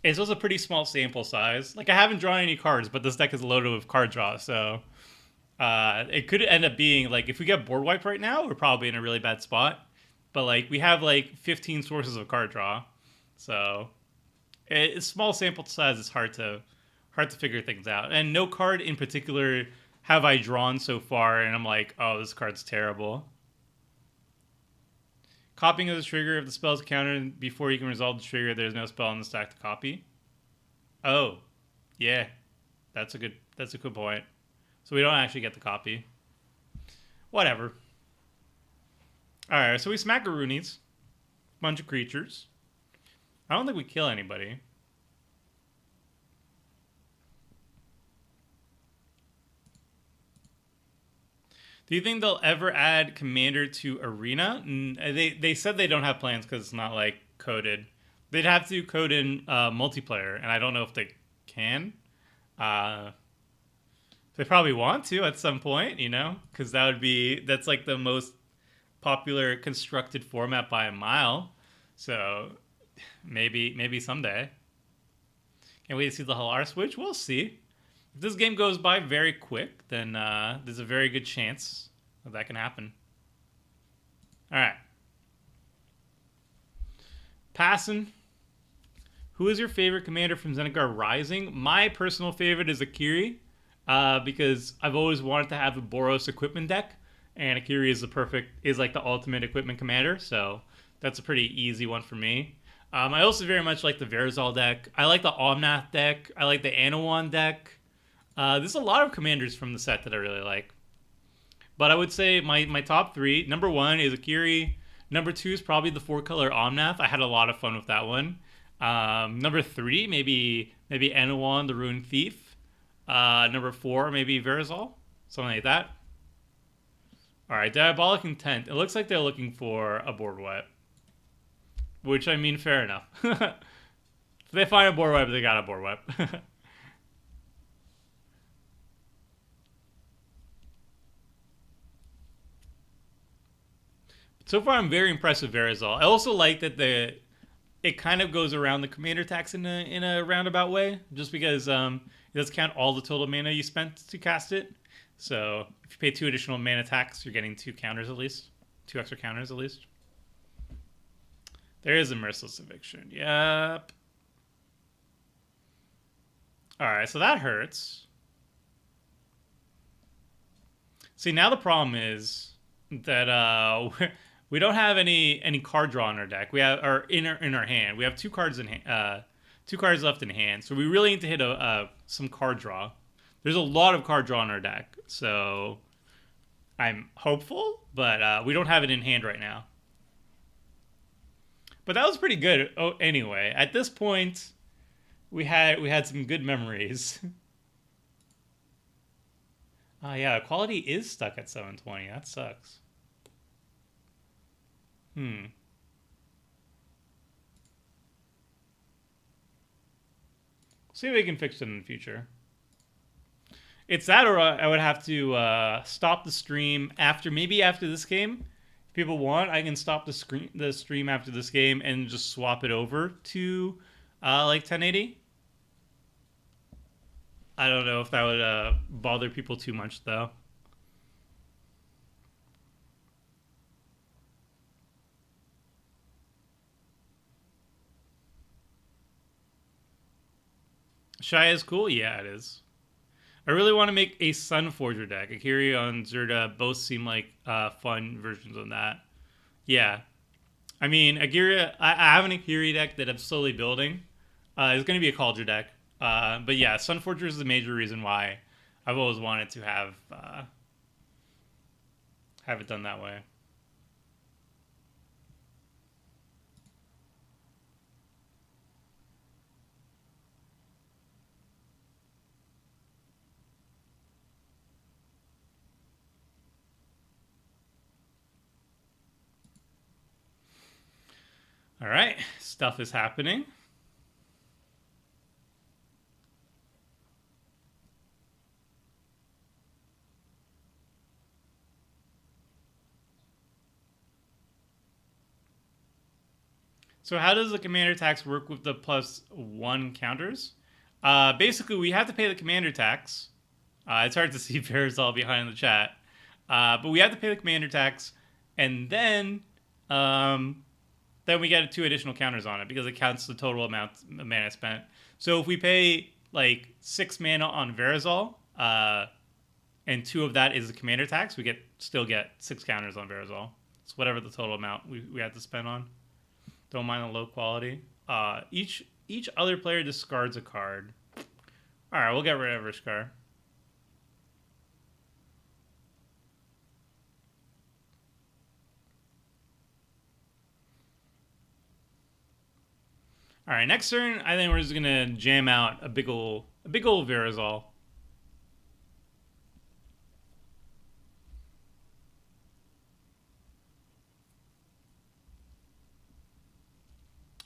A: It's also a pretty small sample size. Like, I haven't drawn any cards, but this deck is loaded with card draw, so it could end up being, like, if we get board wiped right now, we're probably in a really bad spot. But, like, we have, like, 15 sources of card draw. So, it's small sample size. It's hard to figure things out. And no card in particular have I drawn so far, and I'm like, oh, this card's terrible. Copying of the trigger. If the spell is countered before you can resolve the trigger, there's no spell in the stack to copy. Oh, yeah, that's a good point. So we don't actually get the copy. Whatever. All right, so we smack a Roonies. Bunch of creatures. I don't think we kill anybody. Do you think they'll ever add Commander to Arena? They said they don't have plans because it's not like coded. They'd have to code in multiplayer, and I don't know if they can. Uh, they probably want to at some point, you know, because that's like the most popular constructed format by a mile. So maybe someday. Can't wait to see the Hallar switch. We'll see. If this game goes by very quick, then there's a very good chance that can happen. All right. Passing. Who is your favorite commander from Zendikar Rising? My personal favorite is Akiri, because I've always wanted to have a Boros equipment deck, and Akiri is like the ultimate equipment commander, so that's a pretty easy one for me. I also very much like the Verazol deck. I like the Omnath deck. I like the Anawan deck. There's a lot of commanders from the set that I really like. But I would say my top three, number one is Akiri. Number two is probably the four color Omnath. I had a lot of fun with that one. Number three, maybe Anawan, the Ruined Thief. Number four, maybe Verazol. Something like that. Alright, Diabolic Intent. It looks like they're looking for a board wipe. Which, I mean, fair enough. If they find a board wipe, they got a board wipe. So far, I'm very impressed with Verazol. I also like that it kind of goes around the commander tax in a roundabout way, just because it does count all the total mana you spent to cast it. So if you pay 2 additional mana tax, you're getting 2 counters at least, 2 extra counters at least. There is a Merciless Eviction. Yep. All right, so that hurts. See, now the problem is that we don't have any card draw in our deck. We have or in our hand. We have 2 cards in 2 cards left in hand. So we really need to hit some card draw. There's a lot of card draw in our deck, so I'm hopeful, but we don't have it in hand right now. But that was pretty good. Oh, anyway, at this point, we had some good memories. Oh yeah, quality is stuck at 720. That sucks. See if we can fix it in the future. It's that, or I would have to stop the stream maybe after this game. If people want, I can stop the stream after this game and just swap it over to like 1080. I don't know if that would bother people too much, though. Shia is cool? Yeah, it is. I really want to make a Sunforger deck. Akiri and Zerda both seem like fun versions of that. Yeah. I mean, Akiri, I have an Akiri deck that I'm slowly building. It's going to be a Cauldron deck. But yeah, Sunforger is the major reason why I've always wanted to have it done that way. All right, stuff is happening. So how does the commander tax work with the +1 counters? Basically, we have to pay the commander tax. It's hard to see Verazol behind the chat. But we have to pay the commander tax, and then we get 2 additional counters on it because it counts the total amount of mana spent. So if we pay like 6 mana on Verazol, and 2 of that is the commander tax, we still get 6 counters on Verazol. It's whatever the total amount we have to spend on. Don't mind the low quality. Each other player discards a card. All right, we'll get rid of Rishkar. All right, next turn, I think we're just gonna jam out a big ol' Verazol.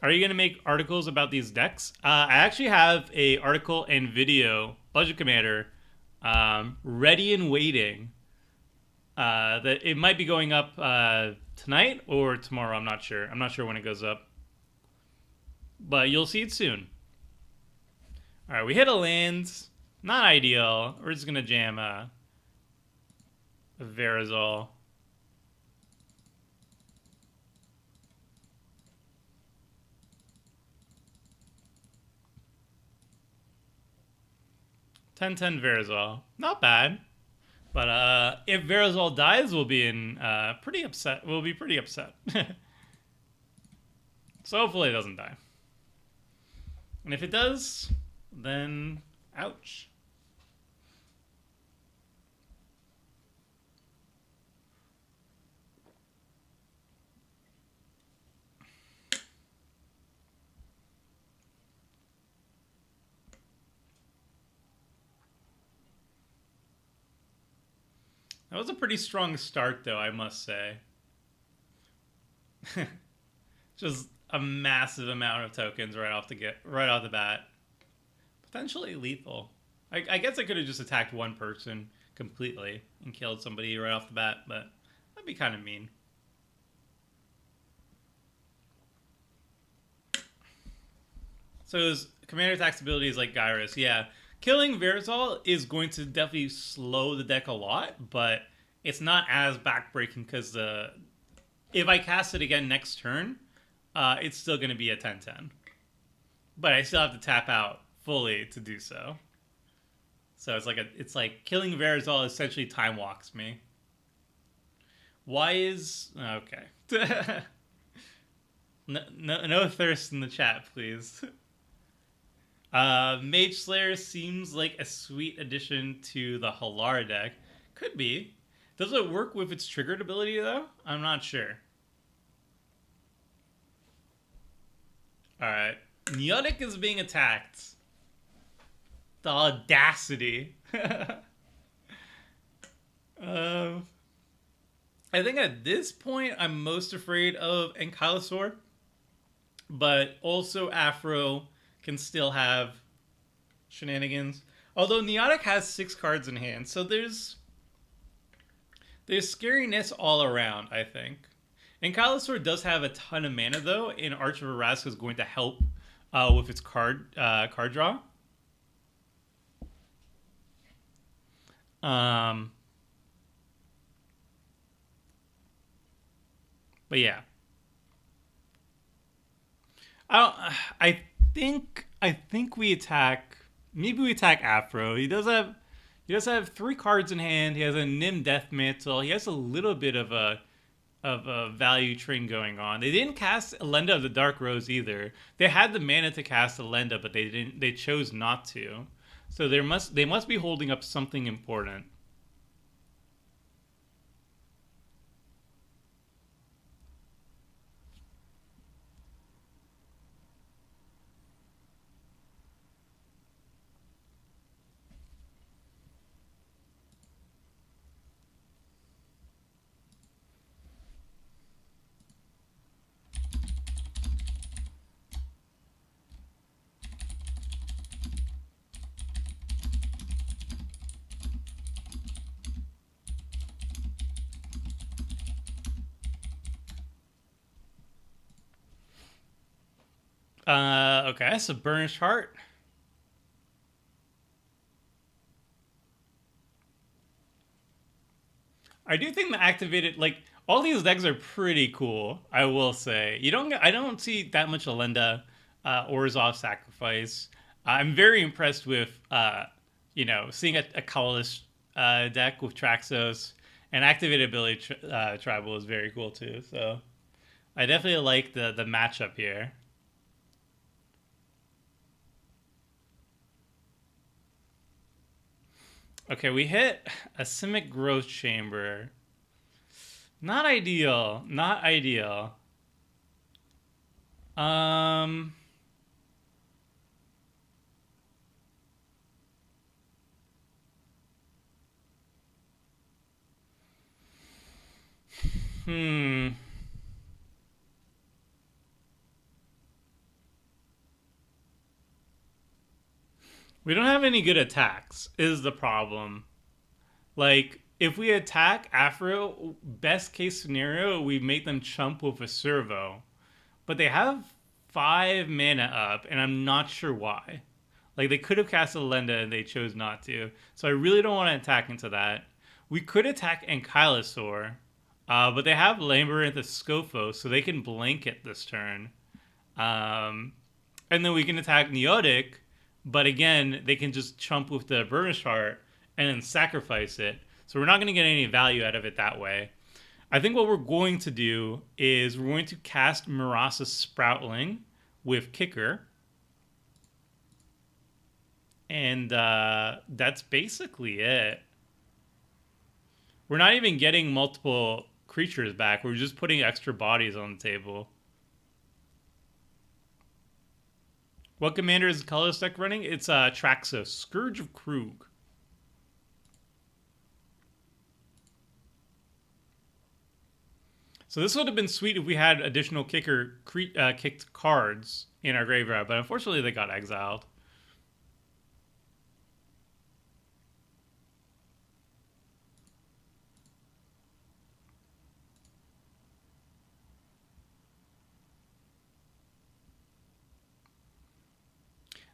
A: Are you gonna make articles about these decks? I actually have a article and video, Budget Commander, ready and waiting. That it might be going up tonight or tomorrow. I'm not sure. I'm not sure when it goes up, but you'll see it soon. All right, we hit a land. Not ideal. We're just gonna jam a Verazol. Ten Verazol. Not bad. But if Verazol dies, we'll be in pretty upset. We'll be pretty upset. So hopefully it doesn't die. And if it does, then ouch. That was a pretty strong start, though, I must say. Just a massive amount of tokens right off the bat. Potentially lethal. I guess I could have just attacked one person completely and killed somebody right off the bat, but that'd be kind of mean. So his commander attack ability is like Gyrus, yeah. Killing Verazol is going to definitely slow the deck a lot, but it's not as backbreaking because if I cast it again next turn, it's still going to be a 10-10. But I still have to tap out fully to do so. So it's like killing Verazol essentially time walks me. Why is okay? No thirst in the chat, please. Mage Slayer seems like a sweet addition to the Hallar deck. Could be. Does it work with its triggered ability, though? I'm not sure. Alright. Neotic is being attacked. The audacity. I think at this point, I'm most afraid of Ankylosaur. But also Afro can still have shenanigans. Although Neotic has 6 cards in hand, so there's scariness all around, I think. Ankylosaur does have a ton of mana, though, and Arch of Vraska is going to help with its card draw. But yeah. I think we attack. Maybe we attack Afro. He does have 3 cards in hand. He has a Nim Death Mantle. He has a little bit of a value train going on. They didn't cast Elenda of the Dark Rose either. They had the mana to cast Elenda, but they didn't. They chose not to. So they must be holding up something important. Okay, that's a Burnished Heart. I do think the activated, like, all these decks are pretty cool, I will say. I don't see that much Elenda or Orzhov Sacrifice. I'm very impressed with, seeing a colorless deck with Traxos, and activated ability Tribal is very cool too. So I definitely like the matchup here. Okay, we hit a Simic Growth Chamber. Not ideal. Not ideal. We don't have any good attacks, is the problem. Like, if we attack Afro, best case scenario, we make them chump with a servo. But they have 5 mana up, and I'm not sure why. Like, they could have cast a Lenda and they chose not to. So I really don't want to attack into that. We could attack Ankylosaur, but they have Labyrinth of Scofo, so they can blanket this turn. And then we can attack Neotic, but again, they can just chump with the Burnished Heart and then sacrifice it. So we're not going to get any value out of it that way. I think what we're going to do is we're going to cast Murasa Sproutling with Kicker. And that's basically it. We're not even getting multiple creatures back. We're just putting extra bodies on the table. What commander is the colorless deck running? It's Traxos, Scourge of Krug. So this would have been sweet if we had additional kicked cards in our graveyard, but unfortunately they got exiled.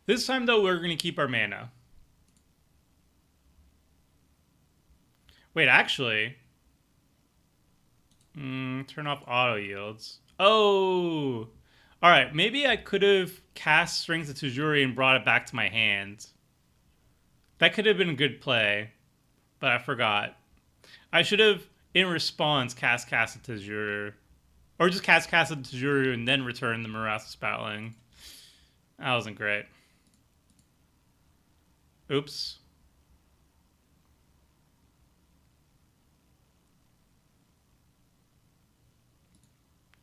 A: This time, though, we're going to keep our mana. Wait, actually... turn off auto yields. Oh! Alright, maybe I could have cast Strings of Tajuri and brought it back to my hand. That could have been a good play, but I forgot. I should have, in response, cast of Tajuri. Or just cast of Tajuri and then return the Murasa Sproutling. That wasn't great. Oops.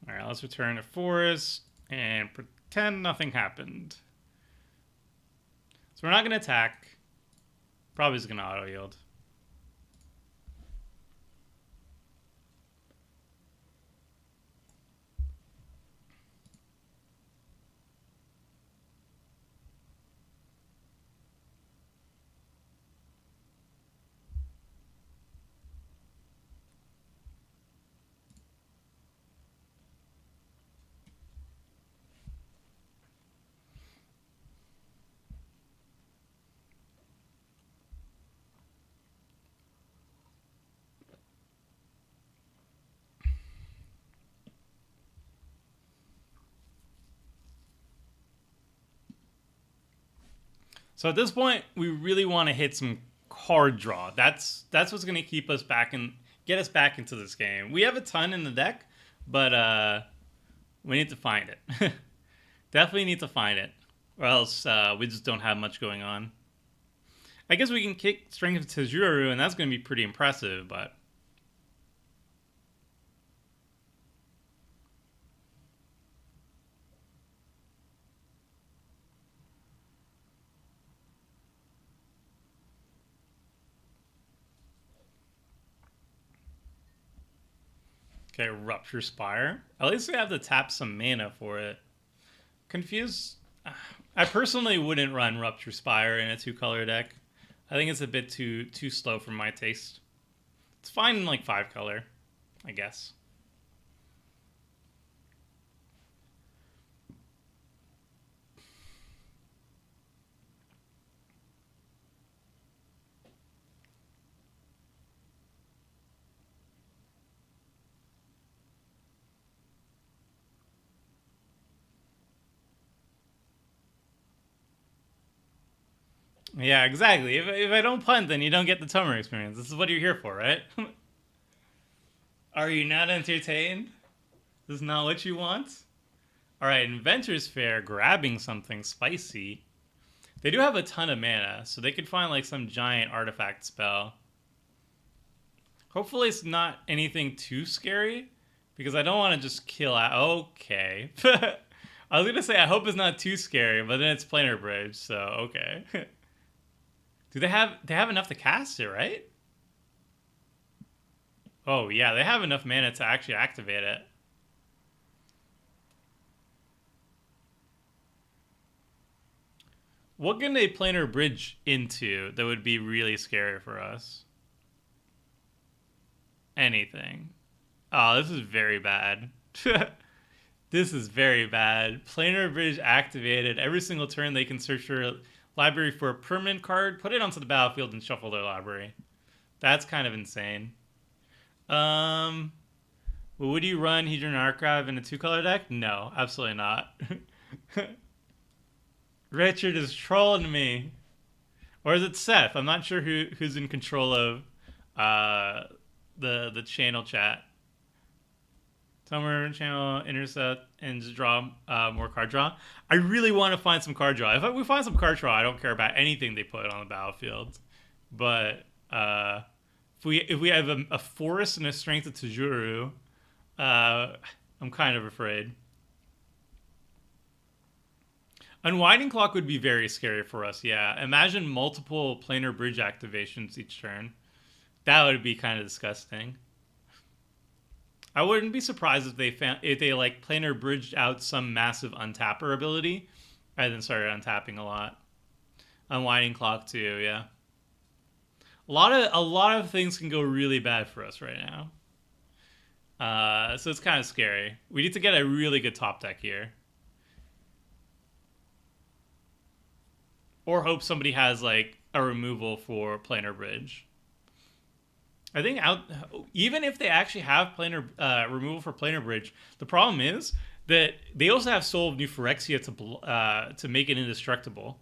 A: All right, let's return to Forest and pretend nothing happened. So we're not going to attack. Probably just going to auto yield. So at this point, we really want to hit some card draw. That's what's going to keep us back and get us back into this game. We have a ton in the deck, but we need to find it. Definitely need to find it, or else we just don't have much going on. I guess we can kick Strength of Tajuru, and that's going to be pretty impressive, but... Okay, Rupture Spire. At least we have to tap some mana for it. Confused. I personally wouldn't run Rupture Spire in a 2-color deck. I think it's a bit too slow for my taste. It's fine in like 5-color, I guess. Yeah, exactly. If I don't punt, then you don't get the Tomer experience. This is what you're here for, right? Are you not entertained? This is not what you want? Alright, Inventor's Fair, grabbing something spicy. They do have a ton of mana, so they could find like some giant artifact spell. Hopefully it's not anything too scary, because I don't want to just kill out. Okay. I was going to say, I hope it's not too scary, but then it's Planar Bridge, so okay. Do they have enough to cast it, right? Oh, yeah, they have enough mana to actually activate it. What can they planar bridge into that would be really scary for us? Anything. Oh, this is very bad. This is very bad. Planar bridge activated. Every single turn they can search your library for a permanent card, put it onto the battlefield, and shuffle their library. That's kind of insane. Um, well, would you run Hedron Archive in a 2-color deck? No, absolutely not. Richard is trolling me. Or is it Seth? I'm not sure who's in control of the channel chat. Summer channel intercept and just draw more card draw. I really want to find some card draw. If we find some card draw, I don't care about anything they put on the battlefield. But if we have a forest and a strength of Tajuru, I'm kind of afraid. Unwinding Clock would be very scary for us, yeah. Imagine multiple planar bridge activations each turn. That would be kind of disgusting. I wouldn't be surprised if they like planar bridged out some massive untapper ability and then started untapping a lot. Unwinding Clock too, yeah. A lot of things can go really bad for us right now. So it's kind of scary. We need to get a really good top deck here. Or hope somebody has like a removal for planar bridge. I think even if they actually have planar removal for planar bridge, the problem is that they also have Soul of New Phyrexia to make it indestructible.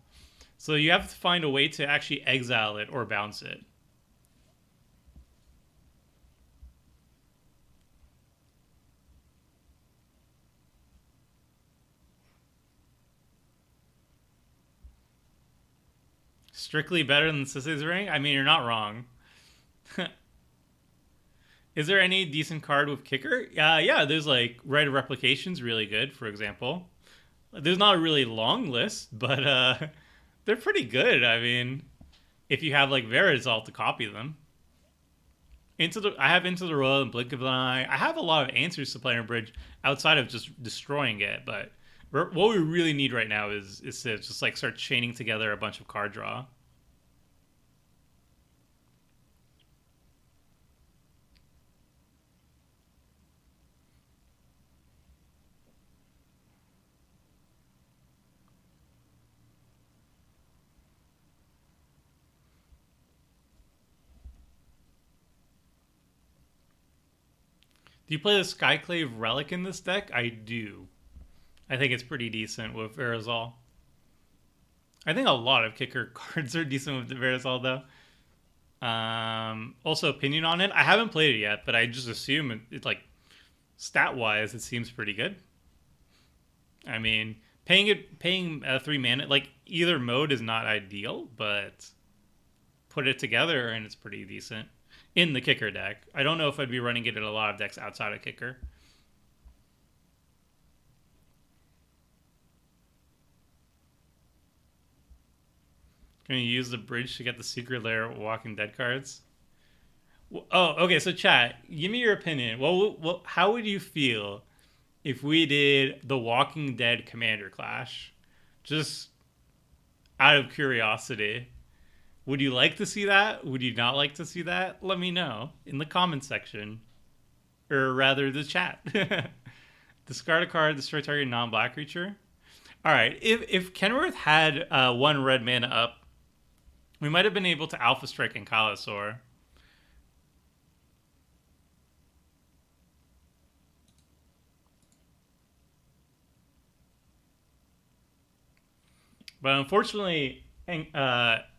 A: So you have to find a way to actually exile it or bounce it. Strictly better than Sissy's Ring? I mean, you're not wrong. Is there any decent card with Kicker? Yeah, there's like Rite of Replication's really good, for example. There's not a really long list, but they're pretty good. I mean, if you have like Verazol to copy them. I have Into the Royal and Blink of an Eye. I have a lot of answers to Planar Bridge outside of just destroying it, but what we really need right now is to just like start chaining together a bunch of card draw. Do you play the Skyclave Relic in this deck? I do. I think it's pretty decent with Verazol. I think a lot of Kicker cards are decent with the Verazol, though. Also, opinion on it. I haven't played it yet, but I just assume it's like stat-wise, it seems pretty good. I mean, paying 3 mana, like either mode is not ideal, but put it together and it's pretty decent. In the Kicker deck. I don't know if I'd be running it in a lot of decks outside of Kicker. Can you use the bridge to get the Secret Lair Walking Dead cards? Oh, okay. So, chat, give me your opinion. Well, how would you feel if we did the Walking Dead Commander Clash? Just out of curiosity. Would you like to see that? Would you not like to see that? Let me know in the comment section. Or rather, the chat. Discard a card, destroy target non-black creature. Alright, if Kenworth had 1 red mana up, we might have been able to Alpha Strike and Kalasaur. But unfortunately,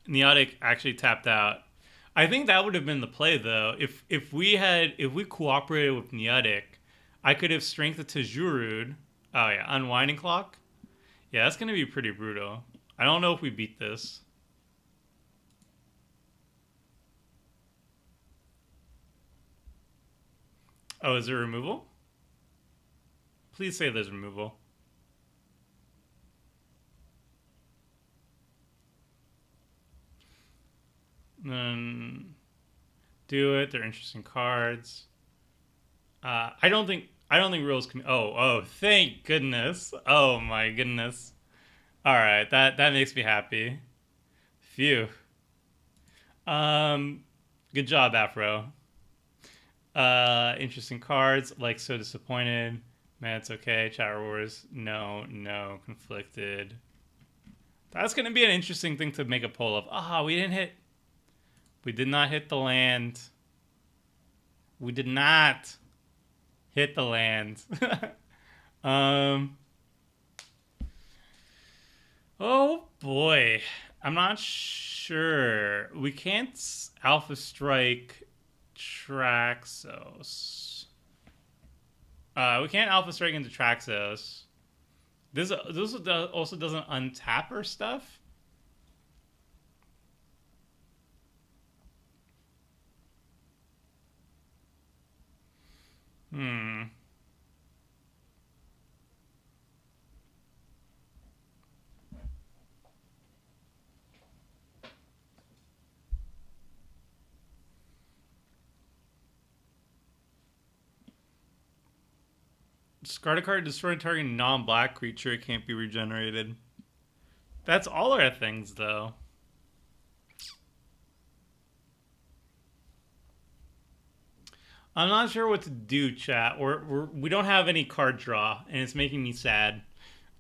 A: Neotic actually tapped out. I think that would have been the play though. If we cooperated with Neotic, I could have strengthened to Jurud. Oh yeah, Unwinding Clock. Yeah, that's gonna be pretty brutal. I don't know if we beat this. Oh, is there removal? Please say there's removal. Then do it. They're interesting cards. I don't think rules can. Oh, thank goodness. Oh my goodness. All right, that makes me happy. Phew. Um, good job, Afro. Interesting cards. Like so disappointed. Man, it's okay. Chat Wars. No, no. Conflicted. That's gonna be an interesting thing to make a poll of. Ah, we didn't hit. We did not hit the land. We did not hit the land. um. Oh boy, I'm not sure. We can't Alpha Strike Traxos. We can't Alpha Strike into Traxos. This also doesn't untap our stuff. Hmm. Discard a card, destroy a target non-black creature. It can't be regenerated. That's all our things, though. I'm not sure what to do, chat. We don't have any card draw, and it's making me sad.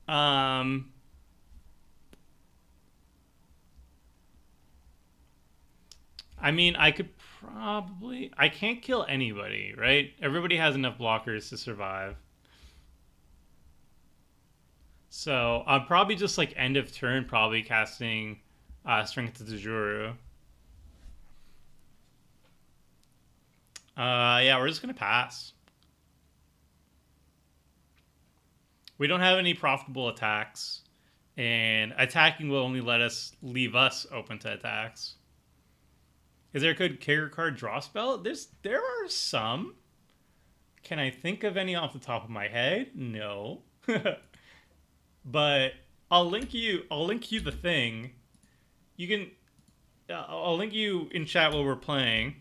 A: Um, I mean, I could probably... I can't kill anybody, right? Everybody has enough blockers to survive. So I'm probably just like end of turn, probably casting Strength of the Juru. Yeah, we're just gonna pass. We don't have any profitable attacks, and attacking will only leave us open to attacks. Is there a good kicker card draw spell? There are some. Can I think of any off the top of my head? No. But I'll link you the thing. You can I'll link you in chat while we're playing.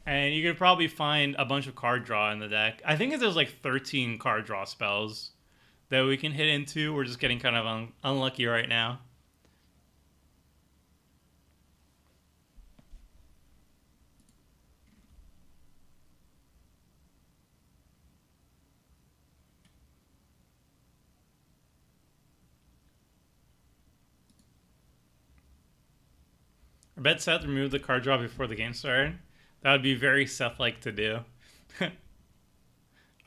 A: And you could probably find a bunch of card draw in the deck. I think there's like 13 card draw spells that we can hit into. We're just getting kind of unlucky right now. I bet Seth removed the card draw before the game started. That would be very Seth-like to do.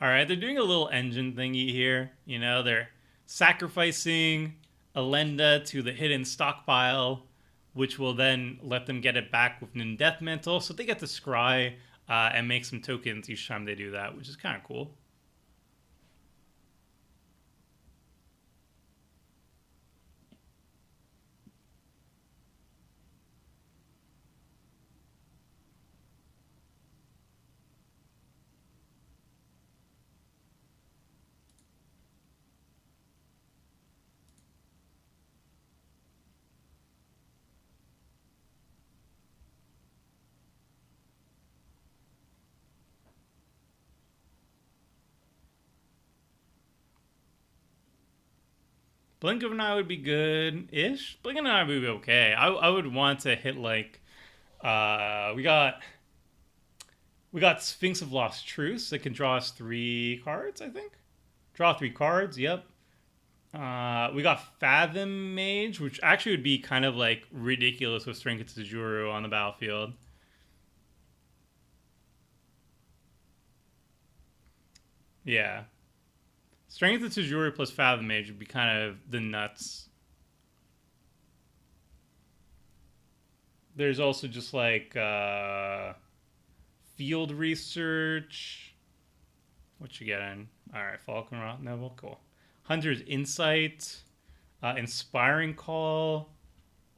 A: Alright, they're doing a little engine thingy here. You know, they're sacrificing Elenda to the hidden stockpile, which will then let them get it back with an Death Mantle. So they get to scry and make some tokens each time they do that, which is kind of cool. Blink of an Eye would be good-ish. Blink of an Eye would be okay. I would want to hit like we got Sphinx of Lost Truths that can draw us 3 cards, I think. Draw 3 cards, yep. We got Fathom Mage, which actually would be kind of like ridiculous with Strength to Juru on the battlefield. Yeah. Strength to Juru plus Fathom Mage would be kind of the nuts. There's also just like field research. What you getting? All right, Falcon Rot Neville, cool. Hunter's Insight, Inspiring Call,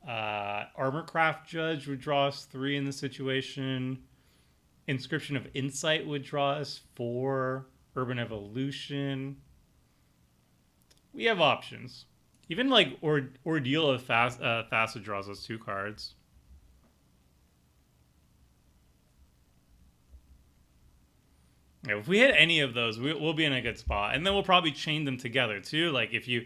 A: Armorcraft Judge would draw us 3 in this situation. Inscription of Insight would draw us 4. Urban Evolution. We have options. Even like Ordeal of Thassa draws us 2 cards. Yeah, if we hit any of those, we'll be in a good spot, and then we'll probably chain them together too. Like if you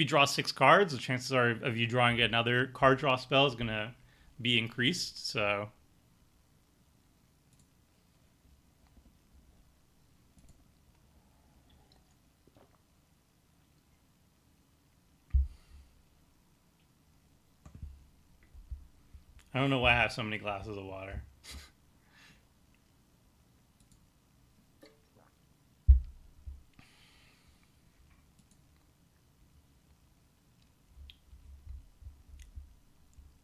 A: draw 6 cards, the chances are of you drawing another card draw spell is gonna be increased. So I don't know why I have so many glasses of water.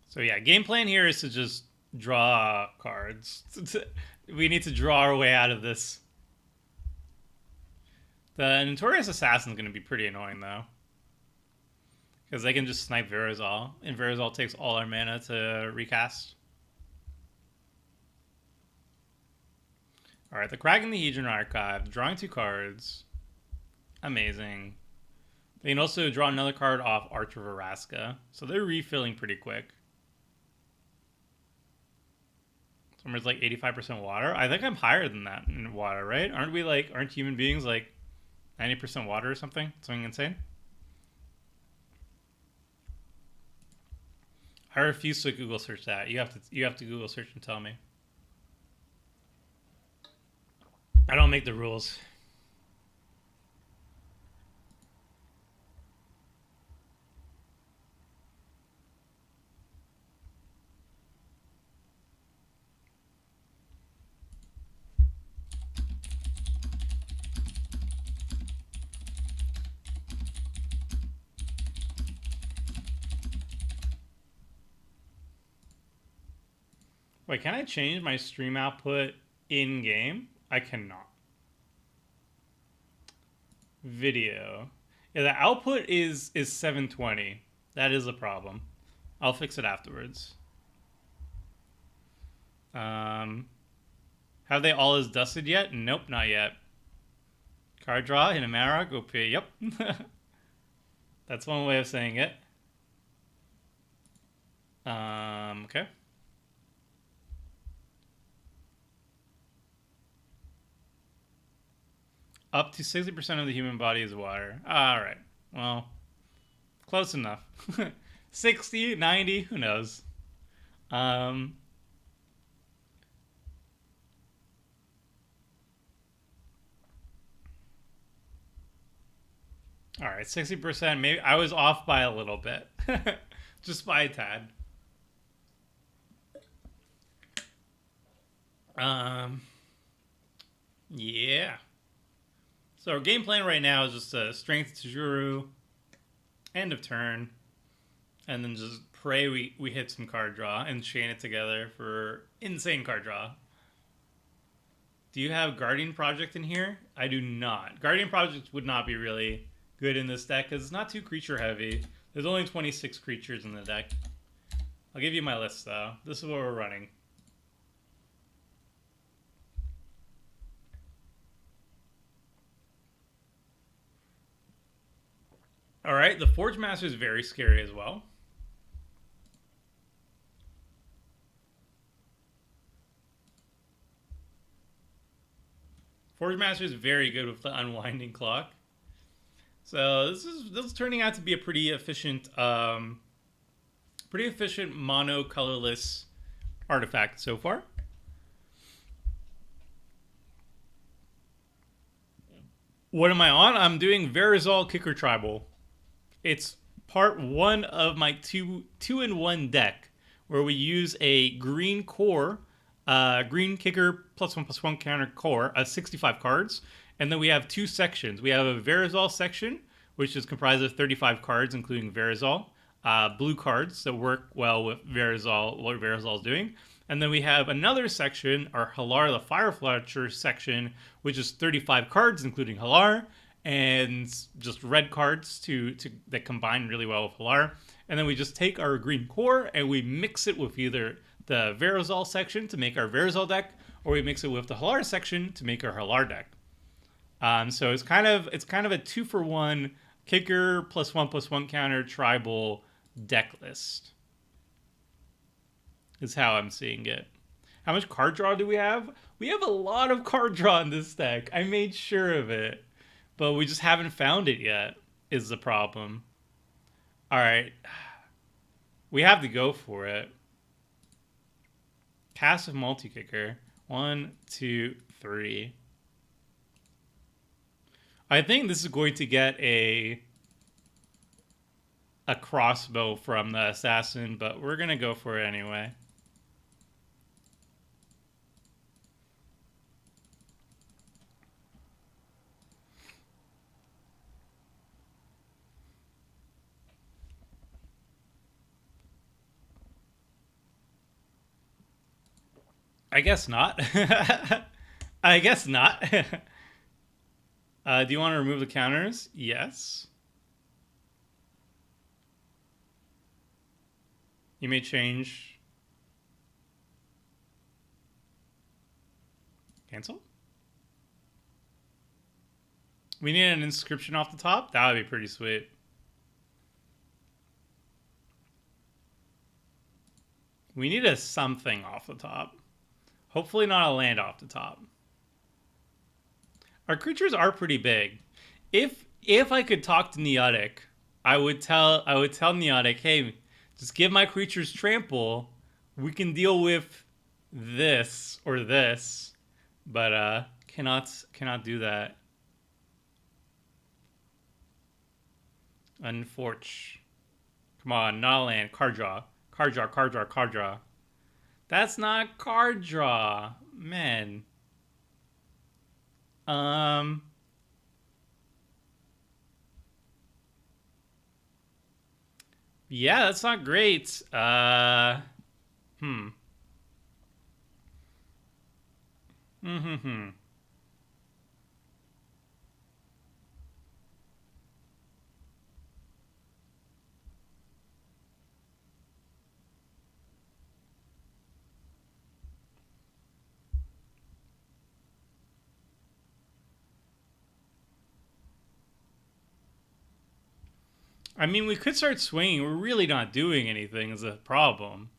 A: So yeah, game plan here is to just draw cards. We need to draw our way out of this. The Notorious Assassin is going to be pretty annoying though, because they can just snipe Verazol, and Verazol takes all our mana to recast. Alright, the Kraken the Hedron Archive, drawing 2 cards. Amazing. They can also draw another card off Archer Veraska, so they're refilling pretty quick. Somewhere's like 85% water. I think I'm higher than that in water, right? Aren't human beings like 90% water or something? Something insane? I refuse to Google search that. You have to Google search and tell me. I don't make the rules. Wait, can I change my stream output in game? I cannot. Video. Yeah, the output is 720. That is a problem. I'll fix it afterwards. Have they all as dusted yet? Nope, not yet. Card draw, Hinamara, go pay. Yep. That's one way of saying it. Okay. Up to 60% of the human body is water. Alright. Well, close enough. 60, 90, who knows? Alright, 60%. Maybe I was off by a little bit. Just by a tad. Yeah. So our game plan right now is just strength to Juru, end of turn, and then just pray we hit some card draw and chain it together for insane card draw. Do you have Guardian Project in here? I do not. Guardian Project would not be really good in this deck because it's not too creature heavy. There's only 26 creatures in the deck. I'll give you my list though. This is what we're running. Alright, the Forge Master is very scary as well. Forge Master is very good with the Unwinding Clock. So this is turning out to be a pretty efficient mono colorless artifact so far. What am I on? I'm doing Verazol Kicker Tribal. It's part 1 of my two-in-1 deck, where we use a green core, green kicker +1/+1 counter core, 65 cards, and then we have 2 sections. We have a Verazol section, which is comprised of 35 cards, including Verazol, blue cards that work well with Verazol, what Verazol is doing. And then we have another section, our Hallar the Firefletcher section, which is 35 cards, including Hallar, and just red cards that combine really well with Hallar. And then we just take our green core and we mix it with either the Verazol section to make our Verazol deck, or we mix it with the Hallar section to make our Hallar deck. So it's kind of a 2-for-1 kicker +1/+1 counter tribal deck list. Is how I'm seeing it. How much card draw do we have? We have a lot of card draw in this deck. I made sure of it. But we just haven't found it yet, is the problem. Alright. We have to go for it. Cast of multi-kicker. 1, 2, 3. I think this is going to get a crossbow from the assassin, but we're going to go for it anyway. I guess not. I guess not. Do you want to remove the counters? Yes. You may change. Cancel? We need an inscription off the top? That would be pretty sweet. We need a something off the top. Hopefully not a land off the top. Our creatures are pretty big. If I could talk to Neotic, I would tell Neotic, hey, just give my creatures trample. We can deal with this or this, but cannot do that. Unfortunate. Come on, not a land. Card draw. Card draw, card draw, card draw. That's not card draw. Man. Yeah, that's not great. I mean, we could start swinging. We're really not doing anything is a problem.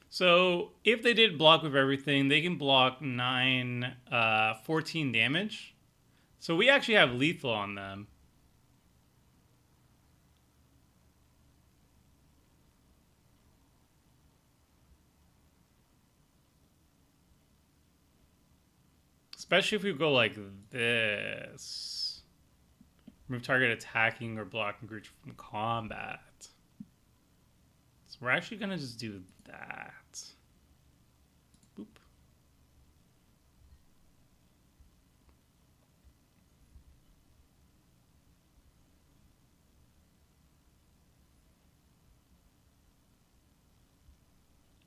A: So if they did block with everything, they can block 14 damage. So we actually have lethal on them. Especially if we go like this. Remove target attacking or blocking creature from combat. So we're actually going to just do that. Boop.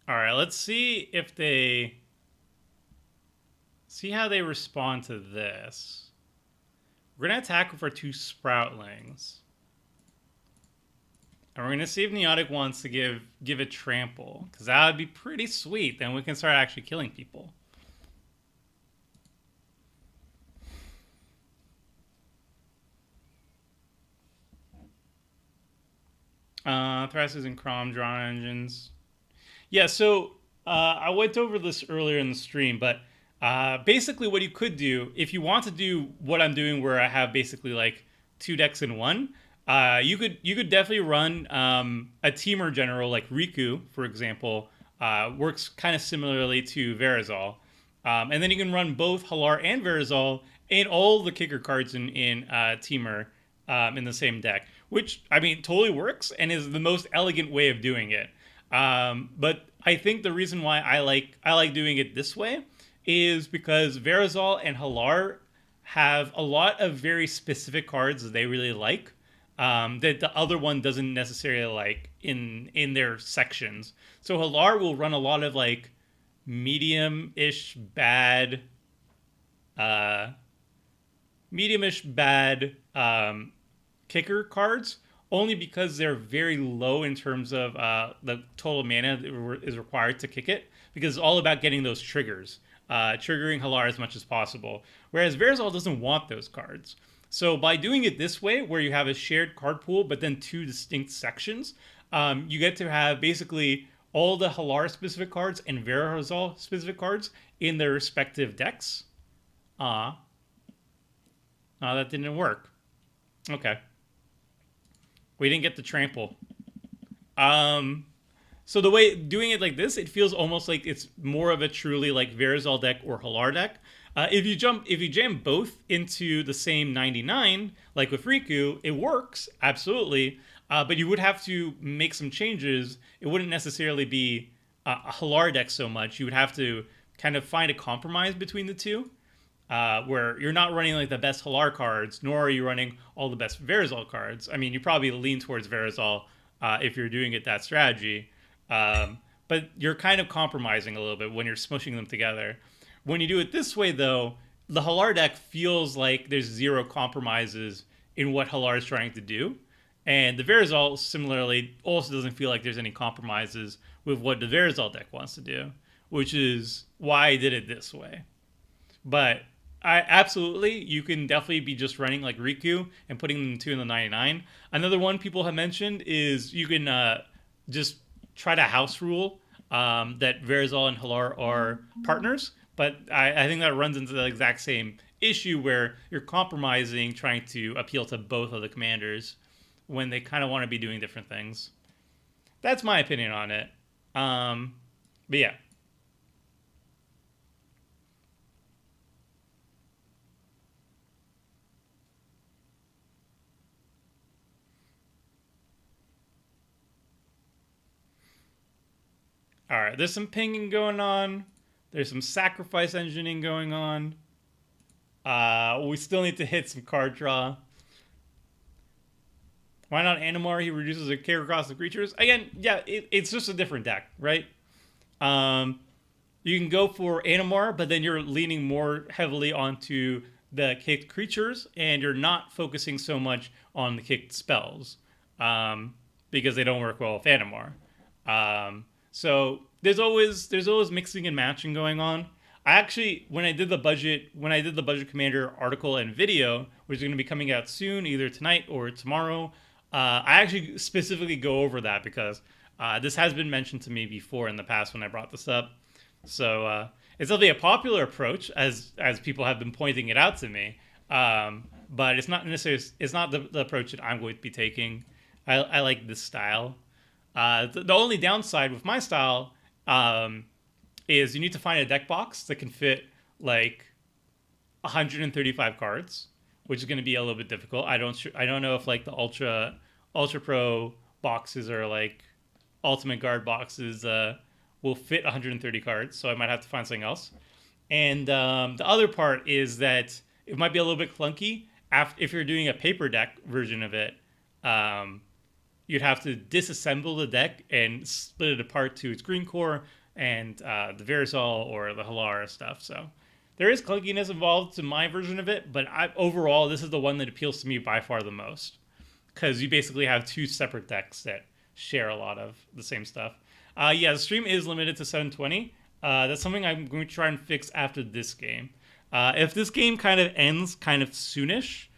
A: All right, let's see if they... See how they respond to this. We're going to attack with our 2 Sproutlings. And we're going to see if Neotic wants to give it trample. Because that would be pretty sweet. Then we can start actually killing people. Thrashes and Crom drawn engines. Yeah, so I went over this earlier in the stream, but basically what you could do, if you want to do what I'm doing where I have basically like 2 decks in one, you could definitely run a Teamer General like Riku, for example, works kind of similarly to Verazol. And then you can run both Hallar and Verazol and all the kicker cards in Teamer in the same deck, which, I mean, totally works and is the most elegant way of doing it. But I think the reason why I like doing it this way is because Verazol and Hallar have a lot of very specific cards that they really like that the other one doesn't necessarily like in their sections. So Hallar will run a lot of like medium-ish bad kicker cards, only because they're very low in terms of the total mana that is required to kick it, because it's all about getting those triggers, triggering Hallar as much as possible. Whereas Verazol doesn't want those cards. So by doing it this way, where you have a shared card pool but then two distinct sections, you get to have basically all the Hallar specific cards and Verazol specific cards in their respective decks. That didn't work. Okay. We didn't get the trample. So the way doing it like this, it feels almost like it's more of a truly like Verazol deck or Hallar deck. If you jam both into the same 99, like with Riku, it works absolutely. But you would have to make some changes. It wouldn't necessarily be a Hallar deck so much. You would have to kind of find a compromise between the two, where you're not running like the best Hallar cards, nor are you running all the best Verazol cards. I mean, you probably lean towards Verazol if you're doing it that strategy. But you're kind of compromising a little bit when you're smushing them together. When you do it this way, though, the Hallar deck feels like there's zero compromises in what Hallar is trying to do. And the Verazol, similarly, also doesn't feel like there's any compromises with what the Verazol deck wants to do, which is why I did it this way. But you can definitely be just running like Riku and putting them two in the 99. Another one people have mentioned is you can just try to house rule that Verazol and Hallar are partners. But I think that runs into the exact same issue where you're compromising trying to appeal to both of the commanders when they kind of want to be doing different things. That's my opinion on it. But yeah. All right, there's some pinging going on. There's some sacrifice engineering going on. We still need to hit some card draw. Why not Animar? He reduces a care across the creatures. Again, yeah, it's just a different deck, right? You can go for Animar, but then you're leaning more heavily onto the kicked creatures, and you're not focusing so much on the kicked spells because they don't work well with Animar. So there's always mixing and matching going on. I actually, when I did the budget commander article and video, which is going to be coming out soon, either tonight or tomorrow, I actually specifically go over that because this has been mentioned to me before in the past when I brought this up. So it's definitely a popular approach, as people have been pointing it out to me. But it's not necessarily the approach that I'm going to be taking. I like this style. The only downside with my style is you need to find a deck box that can fit like 135 cards, which is going to be a little bit difficult. I don't know if like the Ultra Pro boxes or like Ultimate Guard boxes will fit 130 cards, so I might have to find something else. And the other part is that it might be a little bit clunky if you're doing a paper deck version of it. You'd have to disassemble the deck and split it apart to its green core and the Verazol or the Hallar stuff. So there is clunkiness involved to my version of it, but overall, this is the one that appeals to me by far the most, because you basically have two separate decks that share a lot of the same stuff. Yeah, the stream is limited to 720. That's something I'm going to try and fix after this game. If this game kind of ends kind of soonish,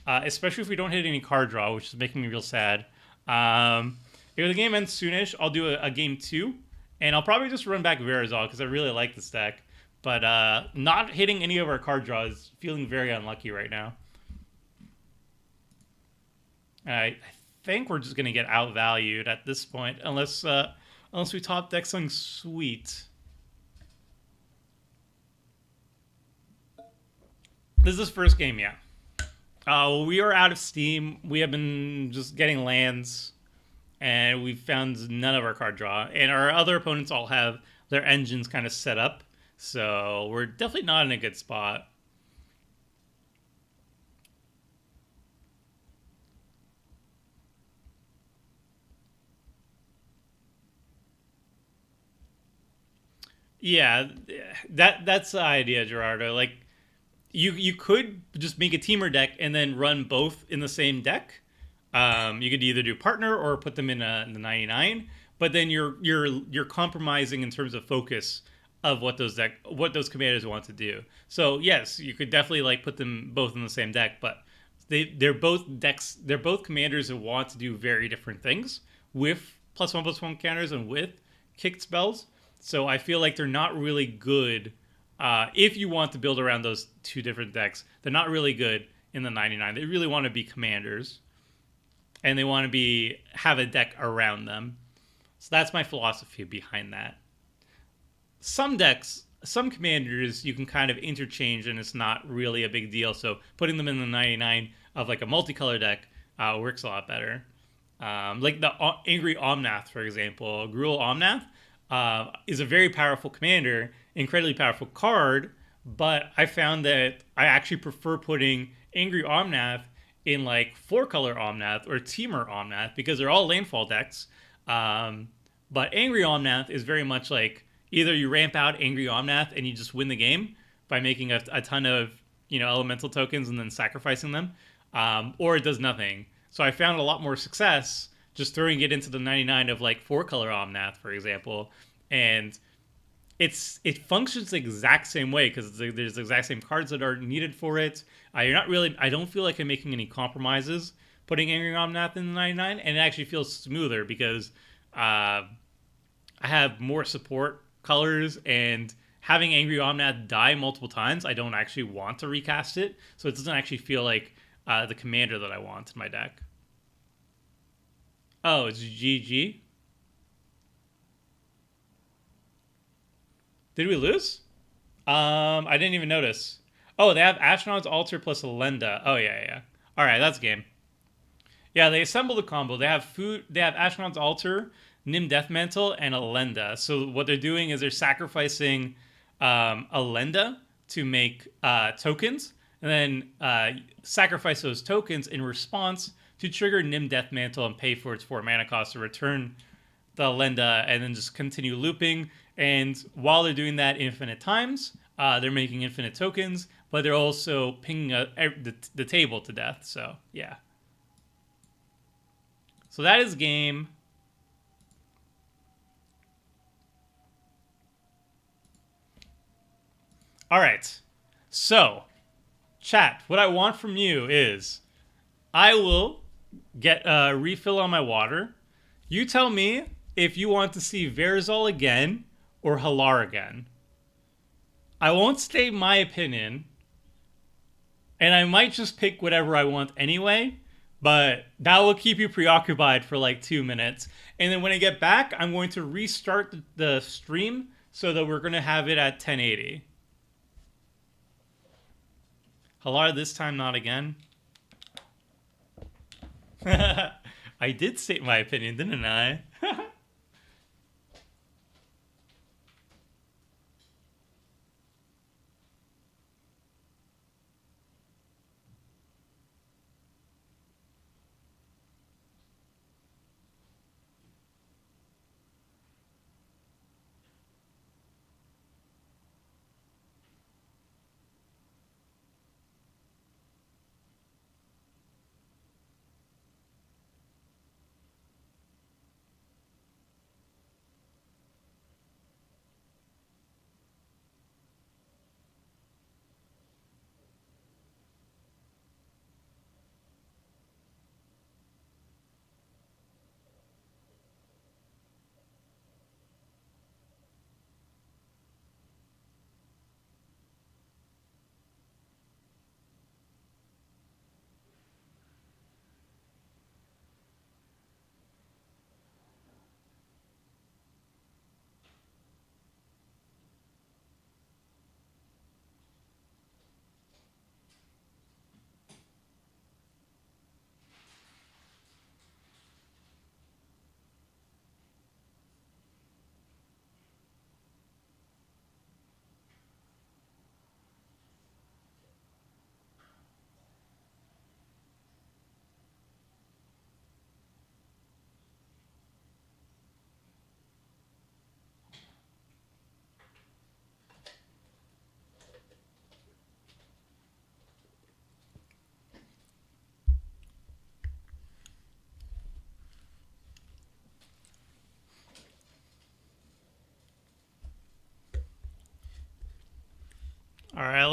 A: especially if we don't hit any card draw, which is making me real sad. If the game ends soonish, I'll do a game 2, and I'll probably just run back Verazol because I really like this deck. But not hitting any of our card draws, feeling very unlucky right now. I think we're just going to get outvalued at this point, unless we top deck something sweet. This is his first game, yeah. We are out of steam. We have been just getting lands, and we've found none of our card draw. And our other opponents all have their engines kind of set up, so we're definitely not in a good spot. Yeah, that's the idea, Gerardo. Like, you could just make a teamer deck and then run both in the same deck. You could either do partner or put them in the 99, but then you're compromising in terms of focus of what those commanders want to do. So yes, you could definitely like put them both in the same deck, but they're both decks. They're both commanders that want to do very different things with +1/+1 counters and with kicked spells. So I feel like they're not really good. If you want to build around those two different decks, they're not really good in the 99. They really want to be commanders, and they want to have a deck around them. So that's my philosophy behind that. Some decks, some commanders, you can kind of interchange, and it's not really a big deal. So putting them in the 99 of like a multicolor deck works a lot better. Like the Angry Omnath, for example. Gruul Omnath is a very powerful commander, incredibly powerful card, but I found that I actually prefer putting Angry Omnath in like 4-color Omnath or Teamer Omnath because they're all landfall decks. But Angry Omnath is very much like either you ramp out Angry Omnath and you just win the game by making a ton of elemental tokens and then sacrificing them, or it does nothing. So I found a lot more success just throwing it into the 99 of like 4-color Omnath, for example, and it functions the exact same way because there's the exact same cards that are needed for it. I don't feel like I'm making any compromises putting Angry Omnath in the 99, and it actually feels smoother because I have more support colors, and having Angry Omnath die multiple times, I don't actually want to recast it, so it doesn't actually feel like the commander that I want in my deck. Oh, it's GG. Did we lose? I didn't even notice. Oh, they have Astronaut's Altar plus Elenda. Oh yeah. All right, that's game. Yeah, they assemble the combo. They have food. They have Astronaut's Altar, Nim Deathmantle, and Elenda. So what they're doing is they're sacrificing Elenda to make tokens, and then sacrifice those tokens in response to trigger Nim Deathmantle and pay for its 4 mana cost to return the Elenda, and then just continue looping. And while they're doing that infinite times, they're making infinite tokens, but they're also pinging the table to death. So yeah. So that is game. All right. So, chat, what I want from you is I will get a refill on my water. You tell me if you want to see Verazol again or Hallar again. I won't state my opinion, and I might just pick whatever I want anyway, but that will keep you preoccupied for like 2 minutes. And then when I get back, I'm going to restart the stream so that we're going to have it at 1080. Hallar this time, not again. I did state my opinion, didn't I?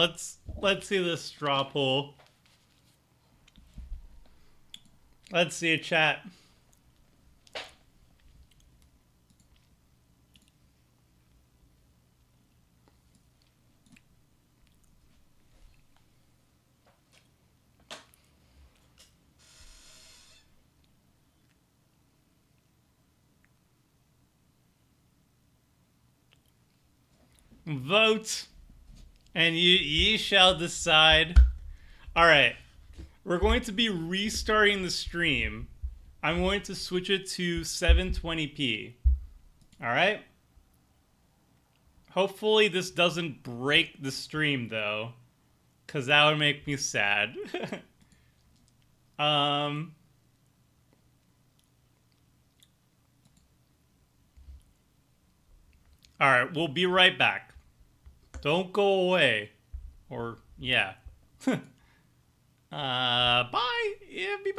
A: let's see this straw poll. Let's see a chat. Vote, and ye shall decide. All right, we're going to be restarting the stream. I'm going to switch it to 720p. All right. Hopefully this doesn't break the stream though, because that would make me sad. All right, we'll be right back. Don't go away. Or, yeah. Bye. Yeah, be back.